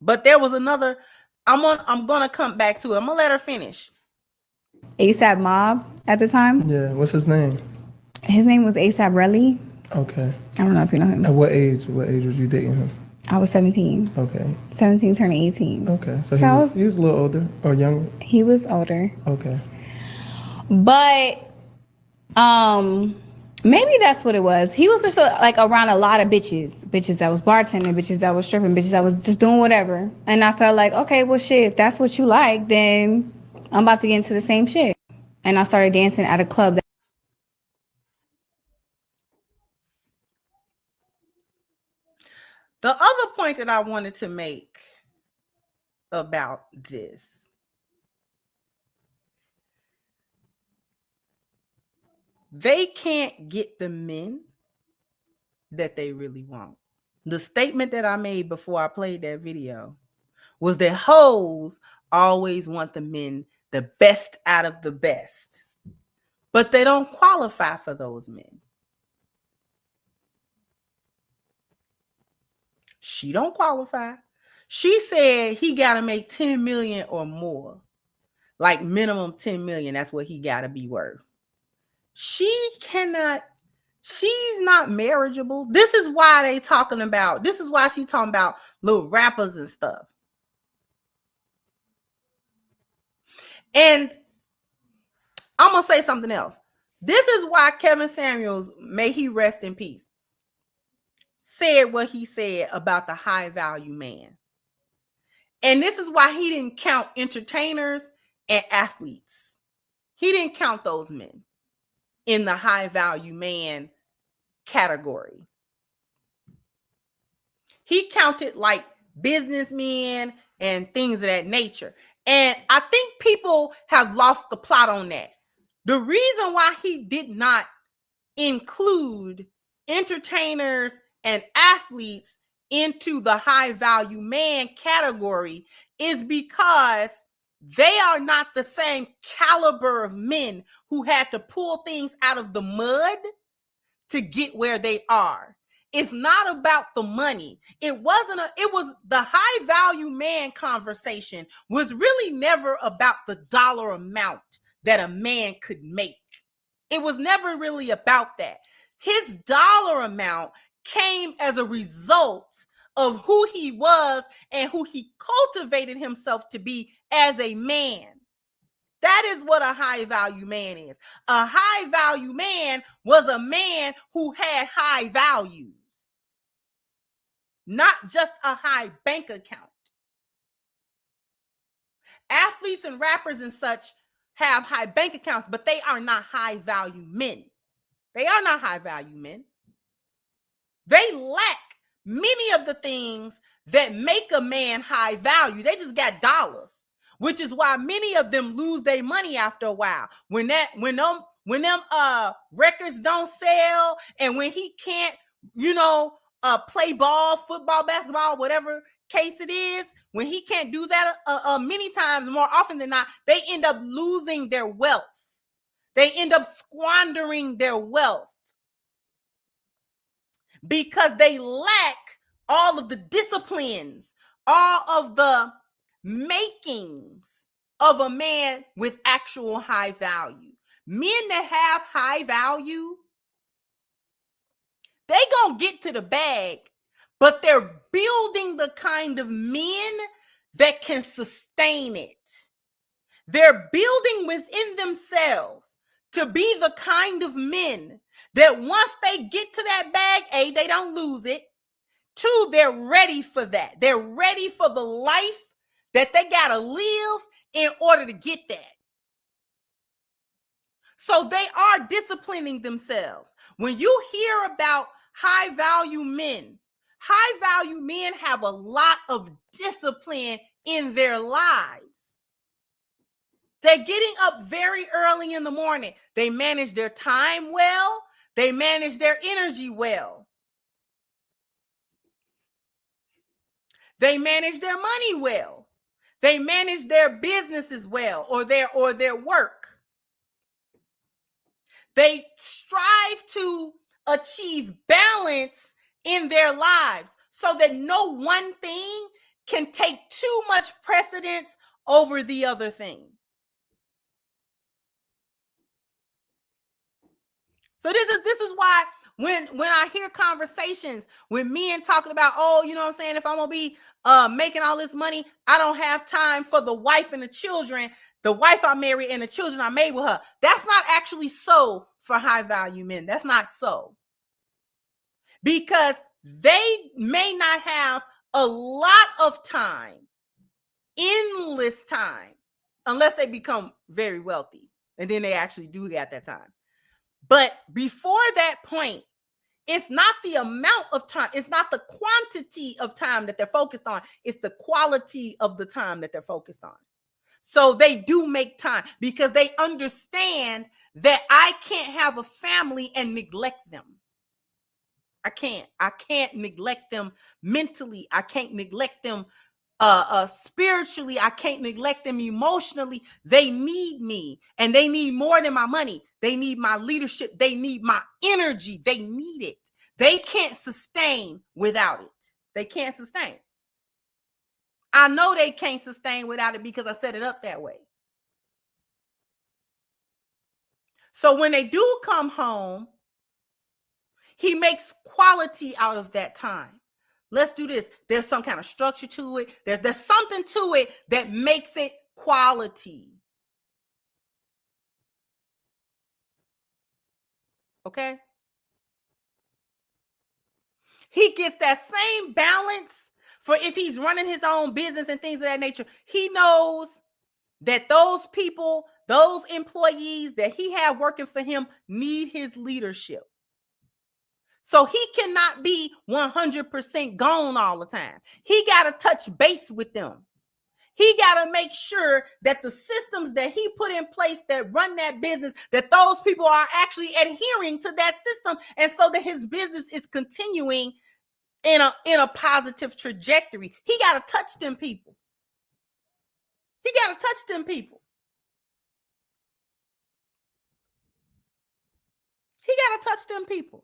But there was another, I'm gonna come back to it. I'm gonna let her finish. ASAP Mob at the time. Yeah, what's his name? His name was ASAP Relly. Okay. I don't know if you know him. At what age? What age was you dating him? I was 17. Okay. 17 turning 18. Okay. So he was a little older or younger? He was older. Okay. But maybe that's what it was. He was just like around a lot of bitches. Bitches that was bartending, bitches that was stripping, bitches that was just doing whatever. And I felt like, okay, well shit, if that's what you like, then I'm about to get into the same shit. And I started dancing at a club. The other point that I wanted to make about this, they can't get the men that they really want. The statement that I made before I played that video was that hoes always want the men the best out of the best, but they don't qualify for those men. She don't qualify. She said he got to make 10 million or more, like minimum 10 million. That's what he got to be worth. She's not marriageable. This is why she's talking about little rappers and stuff. And I'm going to say something else. This is why Kevin Samuels, may he rest in peace, said what he said about the high value man. And this is why he didn't count entertainers and athletes. He didn't count those men in the high value man category. He counted like businessmen and things of that nature. And I think people have lost the plot on that. The reason why he did not include entertainers and athletes into the high value man category is because they are not the same caliber of men who had to pull things out of the mud to get where they are. It's not about the money. It was the high value man conversation was really never about the dollar amount that a man could make. It was never really about that. His dollar amount came as a result of who he was and who he cultivated himself to be as a man. That is what a high value man is. A high value man was a man who had high values, not just a high bank account. Athletes and rappers and such have high bank accounts, but they are not high value men. They are not high value men. They lack many of the things that make a man high value. They just got dollars, which is why many of them lose their money after a while. When them records don't sell, and when he can't, play ball, football, basketball, whatever case it is, when he can't do that, many times, more often than not, they end up losing their wealth. They end up squandering their wealth because they lack all of the disciplines all of the makings of a man with actual high value. Men that have high value, they gonna get to the bag, but they're building the kind of men that can sustain it. They're building within themselves to be the kind of men that once they get to that bag, A, they don't lose it. Two, they're ready for that. They're ready for the life that they gotta live in order to get that. So they are disciplining themselves. When you hear about high value men have a lot of discipline in their lives. They're getting up very early in the morning. They manage their time well. They manage their energy well. They manage their money well. They manage their businesses well, or their work. They strive to achieve balance in their lives so that no one thing can take too much precedence over the other thing. So this is why when I hear conversations with men talking about, oh, you know what I'm saying, if I'm gonna be making all this money, I don't have time for the wife and the children, the wife I married and the children I made with her. That's not actually so for high value men. That's not so. Because they may not have a lot of time, endless time, unless they become very wealthy. And then they actually do get that time. But before that point, it's not the amount of time. It's not the quantity of time that they're focused on. It's the quality of the time that they're focused on. So they do make time because they understand that I can't have a family and neglect them. I can't neglect them mentally. I can't neglect them spiritually. I can't neglect them emotionally. They need me, and they need more than my money. They need my leadership. They need my energy. They need it. They can't sustain without it. They can't sustain. I know they can't sustain without it because I set it up that way. So when they do come home, he makes quality out of that time. Let's do this. There's some kind of structure to it. There's something to it that makes it quality. Okay? He gets that same balance for if he's running his own business and things of that nature. He knows that those people, those employees that he have working for him need his leadership. So he cannot be 100% gone all the time. He got to touch base with them. He got to make sure that the systems that he put in place that run that business, that those people are actually adhering to that system, and so that his business is continuing in a positive trajectory. He got to touch them people. He got to touch them people. He got to touch them people.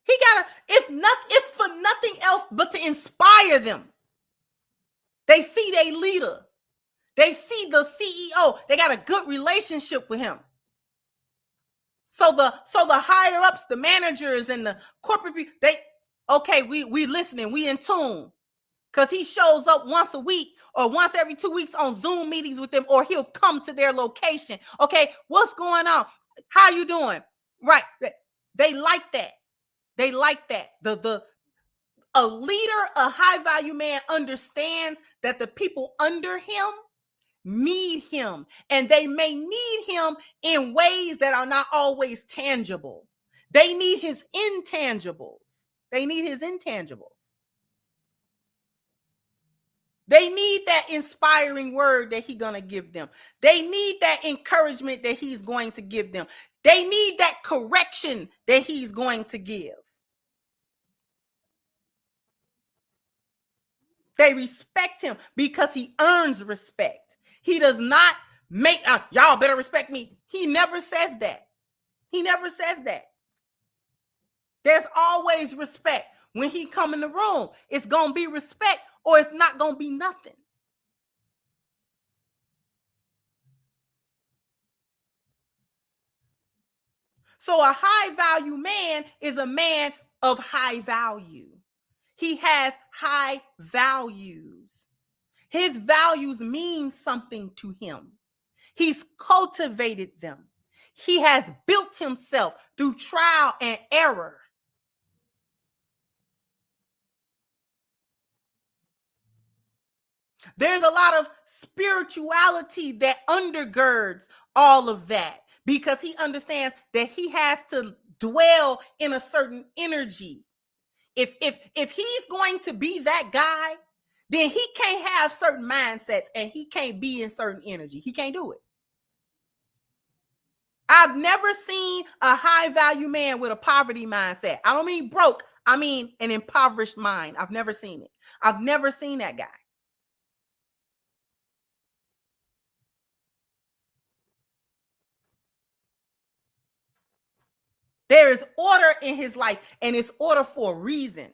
He got to, if for nothing else but to inspire them. They see their leader. They see the CEO. They got a good relationship with him. So the higher ups, the managers and the corporate people, we listening, we in tune. Because he shows up once a week or once every 2 weeks on Zoom meetings with them, or he'll come to their location. Okay, what's going on? How you doing? Right. They like that. They like that. A leader, a high value man understands that the people under him need him, and they may need him in ways that are not always tangible. They need his intangibles. They need his intangibles. They need that inspiring word that he's going to give them. They need that encouragement that he's going to give them. They need that correction that he's going to give. They respect him because he earns respect. He does not make, y'all better respect me. He never says that. He never says that. There's always respect. When he come in the room, it's going to be respect or it's not going to be nothing. So a high value man is a man of high value. He has high values. His values mean something to him. He's cultivated them. He has built himself through trial and error. There's a lot of spirituality that undergirds all of that because he understands that he has to dwell in a certain energy. If he's going to be that guy, then he can't have certain mindsets and he can't be in certain energy. He can't do it. I've never seen a high value man with a poverty mindset. I don't mean broke. I mean an impoverished mind. I've never seen it. I've never seen that guy. There is order in his life, and it's order for a reason.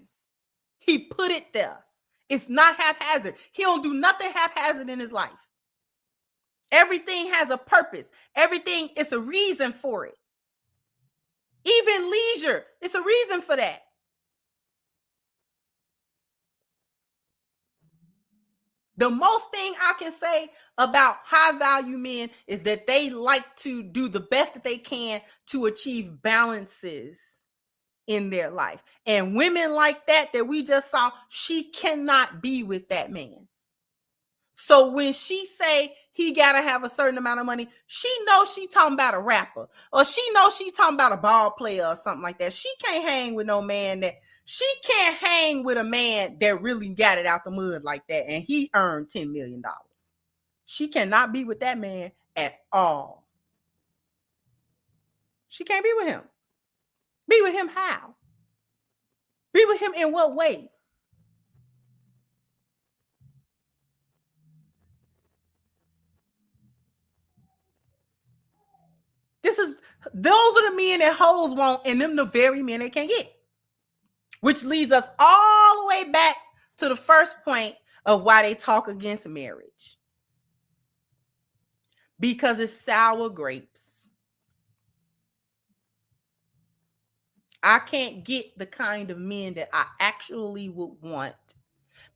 He put it there. It's not haphazard. He don't do nothing haphazard in his life. Everything has a purpose. Everything is a reason for it. Even leisure, it's a reason for that. The most thing I can say about high value men is that they like to do the best that they can to achieve balances in their life. And women like that we just saw, she cannot be with that man. So when she say he got to have a certain amount of money, she knows she talking about a rapper, or she knows she talking about a ball player or something like that. She can't hang with no man that, she can't hang with a man that really got it out the mud like that and he earned $10 million. She cannot be with that man at all. She can't be with him. Be with him how? Be with him in what way? Those are the men that hoes want, and them the very men they can't get. Which leads us all the way back to the first point of why they talk against marriage. Because it's sour grapes. I can't get the kind of men that I actually would want,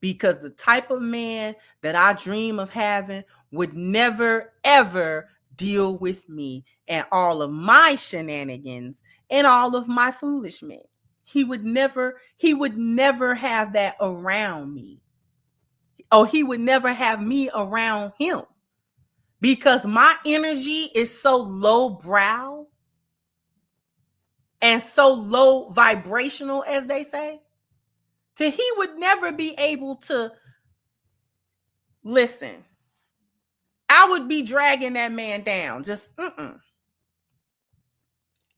because the type of man that I dream of having would never, ever deal with me and all of my shenanigans and all of my foolishness. He would never have that around me. Or he would never have me around him, because my energy is so low brow and so low vibrational, as they say, that he would never be able to listen. I would be dragging that man down. Just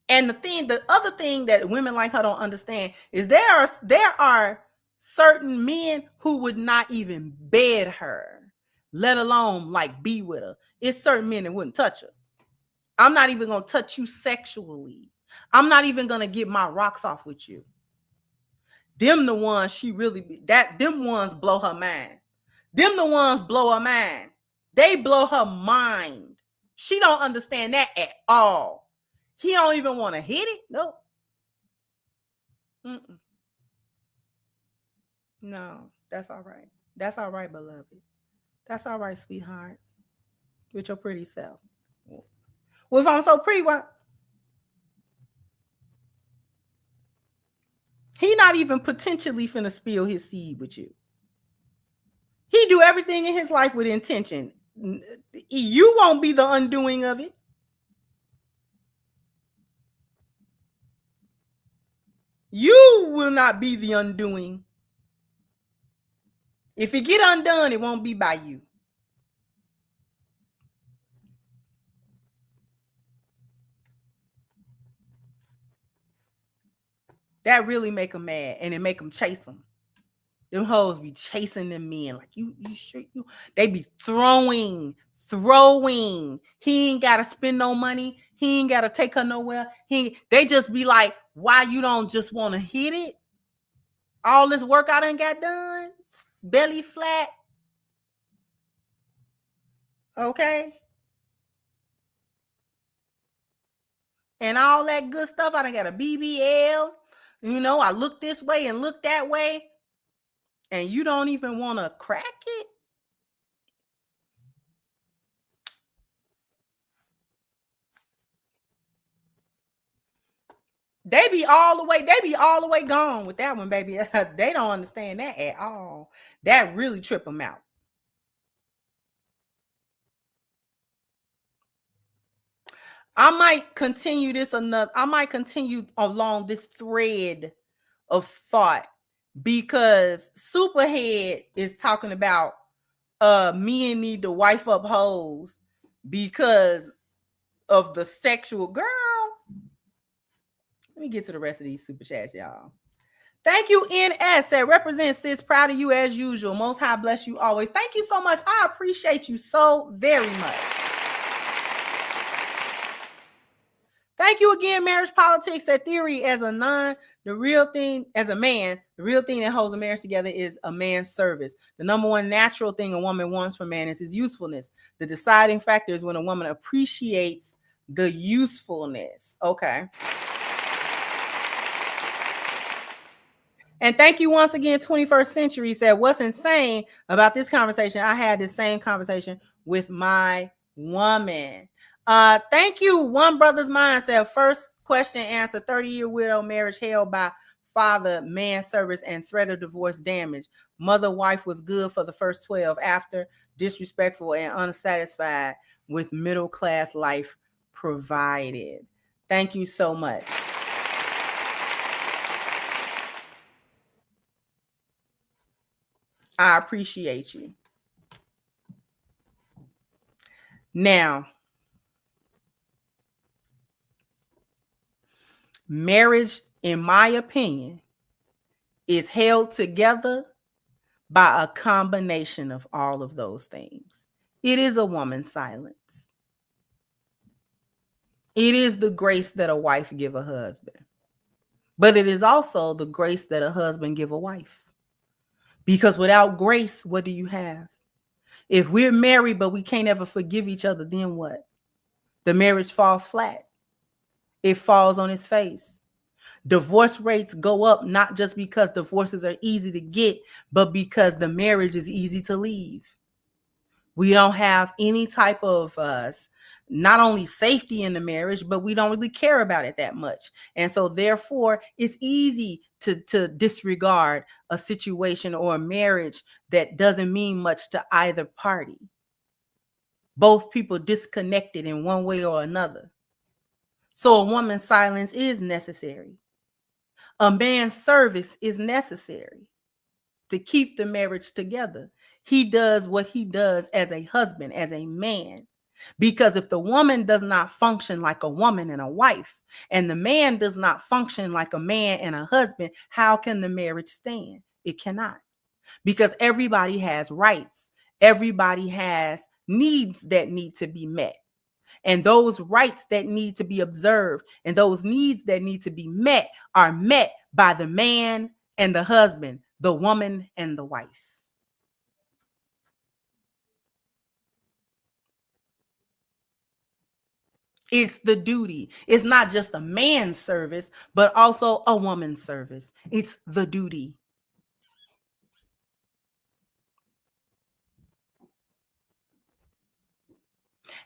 And the other thing that women like her don't understand is there are certain men who would not even bed her, let alone like be with her. It's certain men that wouldn't touch her. I'm not even gonna touch you sexually. I'm not even gonna get my rocks off with you. Them the ones them ones blow her mind. Them the ones blow her mind. They blow her mind. She don't understand that at all. He don't even want to hit it. Nope. No, that's all right. That's all right, beloved. That's all right, sweetheart. With your pretty self. Well, if I'm so pretty, why? He not even potentially finna spill his seed with you. He do everything in his life with intention. You won't be the undoing of it. You will not be the undoing. If it get undone, it won't be by you. That really make them mad, and it make them chase them. Them hoes be chasing them men like you sure you. They be throwing. He ain't gotta spend no money. He ain't gotta take her nowhere. They just be like, why you don't just want to hit it? All this work I done got done. belly flat. Okay. And all that good stuff. I done got a BBL. You know, I look this way and look that way. And you don't even want to crack it? They be all the way gone with that one, baby. They don't understand that at all. That really trip them out. I might continue along this thread of thought because Superhead is talking about men need to wife up hoes because of the sexual. Girl, let me get to the rest of these super chats, y'all. Thank you, NS. That represents sis. Proud of you as usual. Most High bless you always. Thank you so much. I appreciate you so very much. Thank you again, Marriage Politics. That theory as a man, the real thing that holds a marriage together is a man's service. The number one natural thing a woman wants from man is his usefulness. The deciding factor is when a woman appreciates the usefulness. Okay. And thank you once again, 21st Century said, what's insane about this conversation? I had this same conversation with my woman. Thank you. One Brother's Mind said, first question answer, 30-year widow, marriage held by father, man service, and threat of divorce damage. Mother, wife was good for the first 12. After, disrespectful and unsatisfied with middle class life provided. Thank you so much. I appreciate you. Now, marriage, in my opinion, is held together by a combination of all of those things. It is a woman's silence. It is the grace that a wife give a husband. But it is also the grace that a husband give a wife. Because without grace, what do you have? If we're married, but we can't ever forgive each other, then what? The marriage falls flat. It falls on its face. Divorce rates go up, not just because divorces are easy to get, but because the marriage is easy to leave. We don't have any type of not only safety in the marriage, but we don't really care about it that much. And so therefore, it's easy to disregard a situation or a marriage that doesn't mean much to either party. Both people disconnected in one way or another. So a woman's silence is necessary. A man's service is necessary to keep the marriage together. He does what he does as a husband, as a man. Because if the woman does not function like a woman and a wife, and the man does not function like a man and a husband, how can the marriage stand? It cannot. Because everybody has rights. Everybody has needs that need to be met. And those rights that need to be observed and those needs that need to be met are met by the man and the husband, the woman and the wife. It's the duty. It's not just a man's service, but also a woman's service. It's the duty.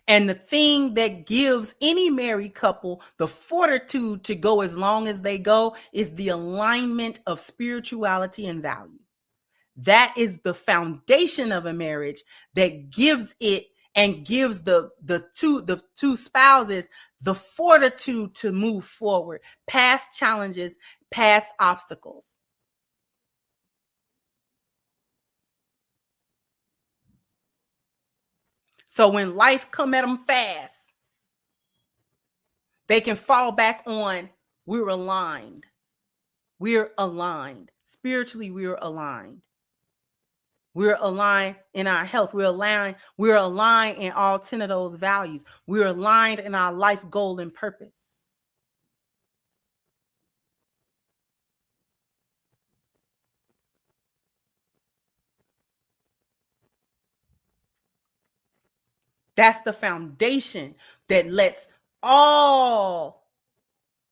And the thing that gives any married couple the fortitude to go as long as they go is the alignment of spirituality and value. That is the foundation of a marriage that gives it and gives the two spouses the fortitude to move forward past challenges, past obstacles. So when life come at them fast, they can fall back on, we're aligned. We're aligned. Spiritually, we're aligned. We're aligned in our health. We're aligned in all 10 of those values. We're aligned in our life goal and purpose. That's the foundation that lets all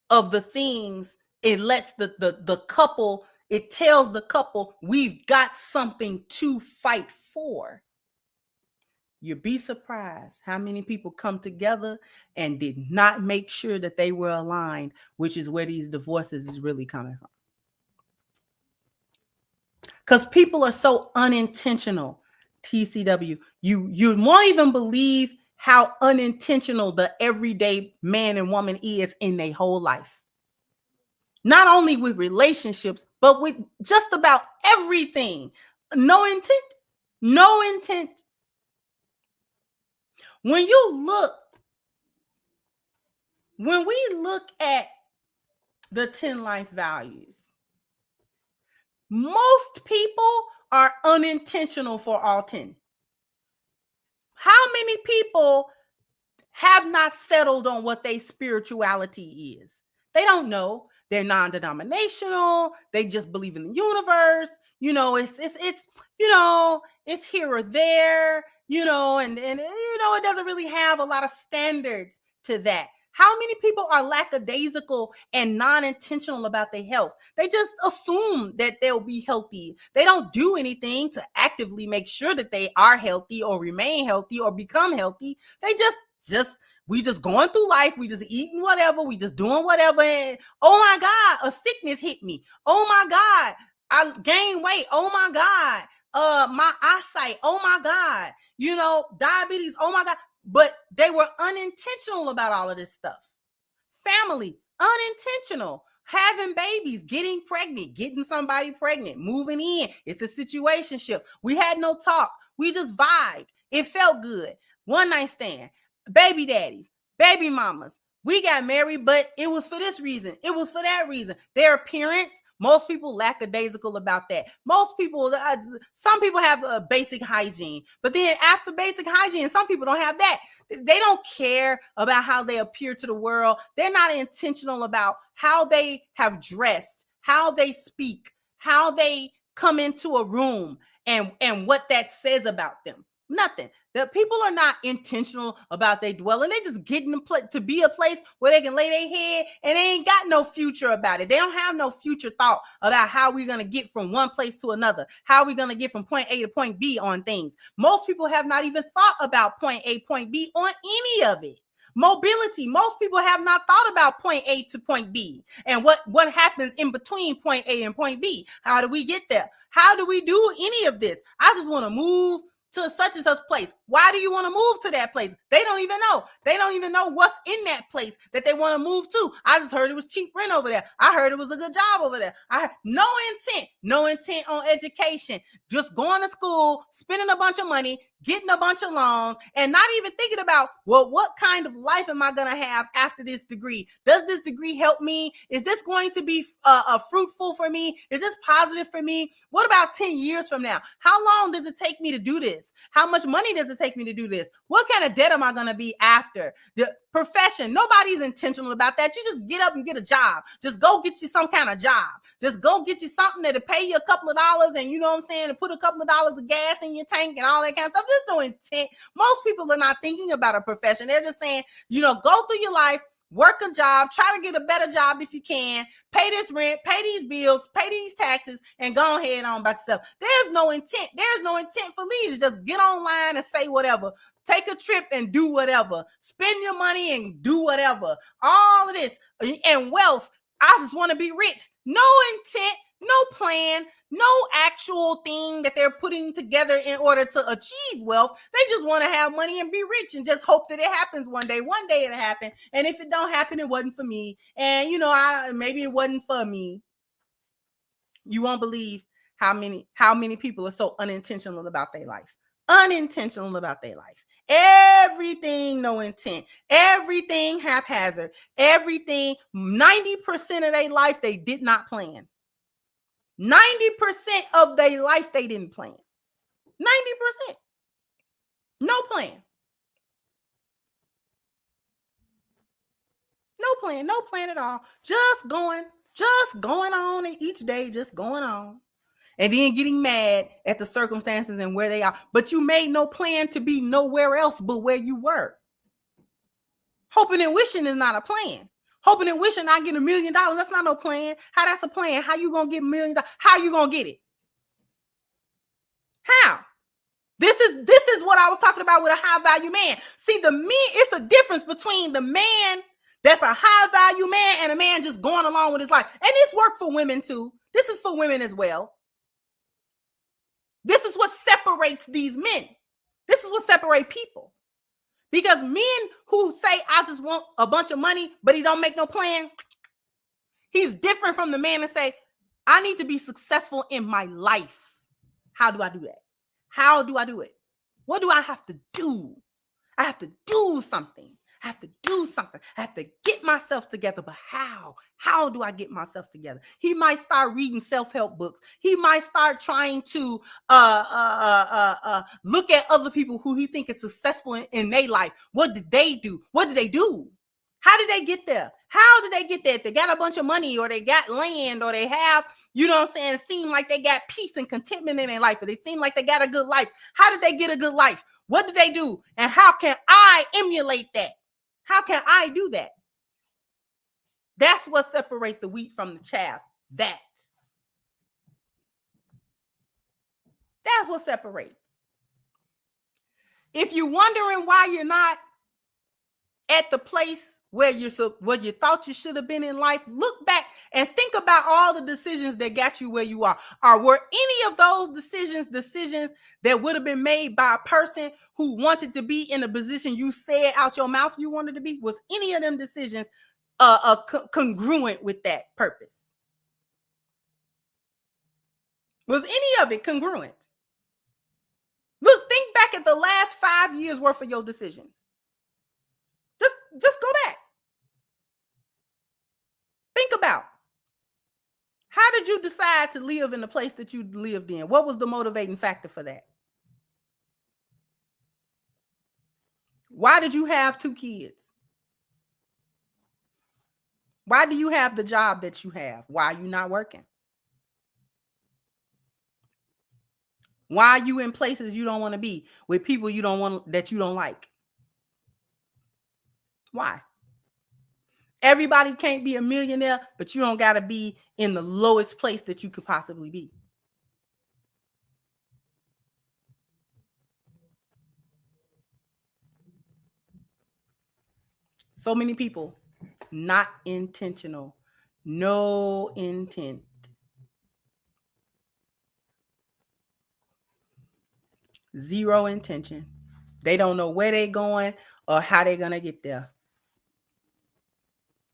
of the things, it lets the couple, it tells the couple, we've got something to fight for. You'd be surprised how many people come together and did not make sure that they were aligned, which is where these divorces is really coming from. Because people are so unintentional, TCW. You won't even believe how unintentional the everyday man and woman is in their whole life. Not only with relationships, but with just about everything. No intent. No intent. When we look at the 10 life values, most people are unintentional for all 10. How many people have not settled on what their spirituality is? They don't know. They're non-denominational. They just believe in the universe. It's here or there, and it doesn't really have a lot of standards to that. How many people are lackadaisical and non-intentional about their health? They just assume that they'll be healthy. They don't do anything to actively make sure that they are healthy or remain healthy or become healthy. They we just going through life. We just eating whatever. We just doing whatever. And oh my God, a sickness hit me. Oh my God, I gained weight. Oh my God, my eyesight. Oh my God, diabetes. Oh my God. But they were unintentional about all of this stuff. Family, unintentional. Having babies, getting pregnant, getting somebody pregnant, moving in. It's a situationship. We had no talk. We just vibed. It felt good. One night stand. Baby daddies, baby mamas. We got married, but it was for this reason. It was for that reason. Their appearance, most people lackadaisical about that. Most people, some people have a basic hygiene, but then after basic hygiene, some people don't have that. They don't care about how they appear to the world. They're not intentional about how they have dressed, how they speak, how they come into a room, and what that says about them. Nothing. The people are not intentional about their dwelling. They just getting to be a place where they can lay their head, and they ain't got no future about it. They don't have no future thought about how we're going to get from one place to another, how we're going to get from point A to point B on things. Most people have not even thought about point A, point B on any of it. Mobility. Most people have not thought about point A to point B and what happens in between point A and point B. How do we get there? How do we do any of this? I just want to move to such and such place. Why do you want to move to that place? They don't even know. They don't even know what's in that place that they want to move to. I just heard it was cheap rent over there. I heard it was a good job over there. I heard no intent on education. Just going to school, spending a bunch of money, getting a bunch of loans, and not even thinking about, well, what kind of life am I going to have after this degree? Does this degree help me? Is this going to be fruitful for me? Is this positive for me? What about 10 years from now? How long does it take me to do this? How much money does it take me to do this? What kind of debt am I going to be after? The profession, nobody's intentional about that. You just get up and get a job. Just go get you some kind of job. Just go get you something that'll pay you a couple of dollars, and you know what I'm saying, and put a couple of dollars of gas in your tank and all that kind of stuff. There's no intent. Most people are not thinking about a profession. They're just saying, go through your life, work a job, try to get a better job if you can, pay this rent, pay these bills, pay these taxes, and go ahead on about yourself. There's no intent. There's no intent for leisure. Just get online and say whatever. Take a trip and do whatever. Spend your money and do whatever. All of this and wealth. I just want to be rich. No intent, no plan, no actual thing that they're putting together in order to achieve wealth. They just want to have money and be rich and just hope that it happens one day. One day it'll happen. And if it don't happen, it wasn't for me. And maybe it wasn't for me. You won't believe how many people are so unintentional about their life. Unintentional about their life. Everything no intent. Everything haphazard. Everything 90% of their life they did not plan. 90% of their life they didn't plan. 90%. No plan. No plan at all. Just going on each day, just going on. and then getting mad at the circumstances and where they are. But you made no plan to be nowhere else but where you were. Hoping and wishing is not a plan. Hoping and wishing I get $1 million. That's not no plan. How that's a plan? How you gonna get $1 million? How you gonna get it? How? This is what I was talking about with a high value man. See, it's a difference between the man that's a high value man and a man just going along with his life. And this works for women too. This is for women as well. This is what separates these men. This is what separates people. Because men who say, I just want a bunch of money, but he don't make no plan, he's different from the man that say, I need to be successful in my life. How do I do that? How do I do it? What do I have to do? I have to do something. I have to do something. I have to get myself together. But how? How do I get myself together? He might start reading self-help books. He might start trying to look at other people who he think is successful in their life. What did they do? What did they do? How did they get there? How did they get there? If they got a bunch of money or they got land or they have, you know what I'm saying? It seems like they got peace and contentment in their life, or they seem like they got a good life. How did they get a good life? What did they do? And how can I emulate that? How can I do that? That's what separates the wheat from the chaff. That's what separates. If you're wondering why you're not at the place where you thought you should have been in life, look back and think about all the decisions that got you where you are. Or were any of those decisions that would have been made by a person who wanted to be in a position you said out your mouth you wanted to be? Was any of them decisions congruent with that purpose? Was any of it congruent? Look, think back at the last 5 years worth of your decisions. Just go back. Think about, how did you decide to live in the place that you lived in? What was the motivating factor for that? Why did you have 2 kids? Why do you have the job that you have? Why are you not working? Why are you in places you don't want to be with people that you don't like? Why? Everybody can't be a millionaire, but you don't got to be in the lowest place that you could possibly be. So many people, not intentional, no intent. Zero intention. They don't know where they're going or how they're going to get there.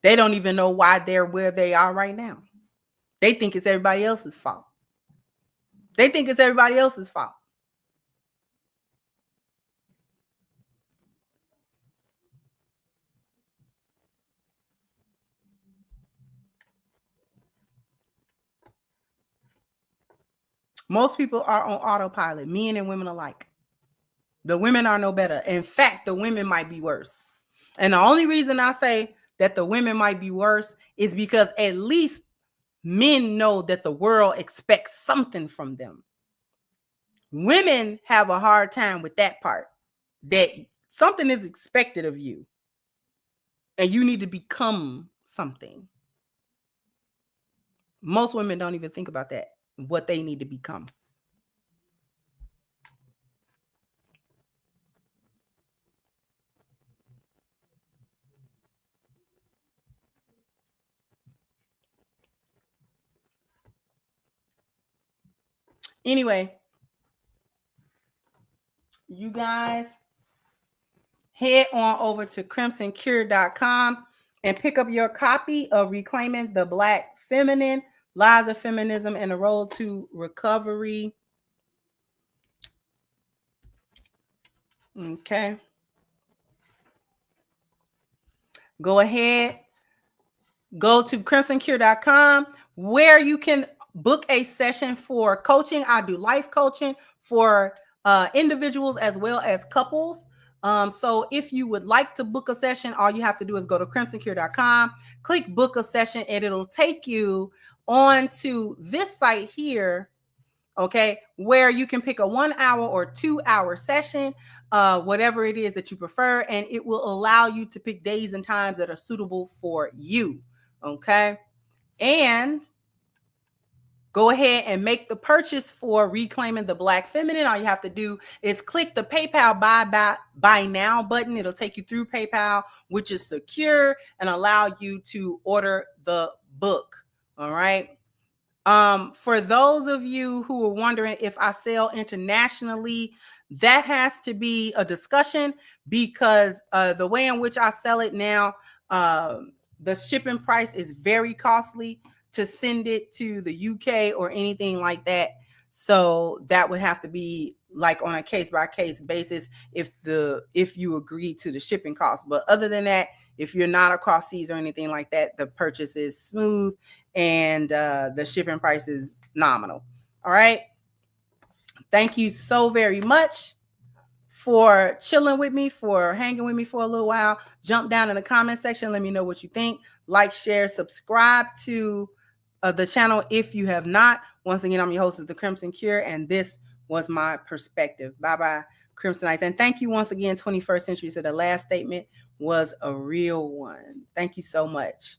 They don't even know why they're where they are right now. They think it's everybody else's fault. They think it's everybody else's fault. Most people are on autopilot, men and women alike. The women are no better. In fact, the women might be worse. And the only reason I say that the women might be worse is because at least men know that the world expects something from them. Women have a hard time with that part, that something is expected of you and you need to become something. Most women don't even think about that, what they need to become. Anyway, you guys head on over to crimsoncure.com and pick up your copy of Reclaiming the Black Feminine, Lies of Feminism and the Road to Recovery. Okay. Go ahead. Go to crimsoncure.com where you can book a session for coaching. I do life coaching for individuals as well as couples. So if you would like to book a session, all you have to do is go to crimsoncure.com, click book a session, and it'll take you on to this site here okay, where you can pick a 1 hour or 2 hour session, whatever it is that you prefer, and it will allow you to pick days and times that are suitable for you. Okay. And go ahead and make the purchase for Reclaiming the Black Feminine. All you have to do is click the PayPal buy now button. It'll take you through PayPal, which is secure, and allow you to order the book. All right. For those of you who are wondering if I sell internationally, that has to be a discussion, because the way in which I sell it now, the shipping price is very costly to send it to the UK or anything like that. So that would have to be like on a case by case basis if you agree to the shipping cost. But other than that, if you're not across seas or anything like that, the purchase is smooth and the shipping price is nominal. All right. Thank you so very much for chilling with me, for hanging with me for a little while. Jump down in the comment section. Let me know what you think. Like, share, subscribe to the channel if you have not. Once again, I'm your host of The Crimson Cure, and this was my perspective. Bye-bye, Crimsonites. And thank you once again, 21st Century. So the last statement was a real one. Thank you so much.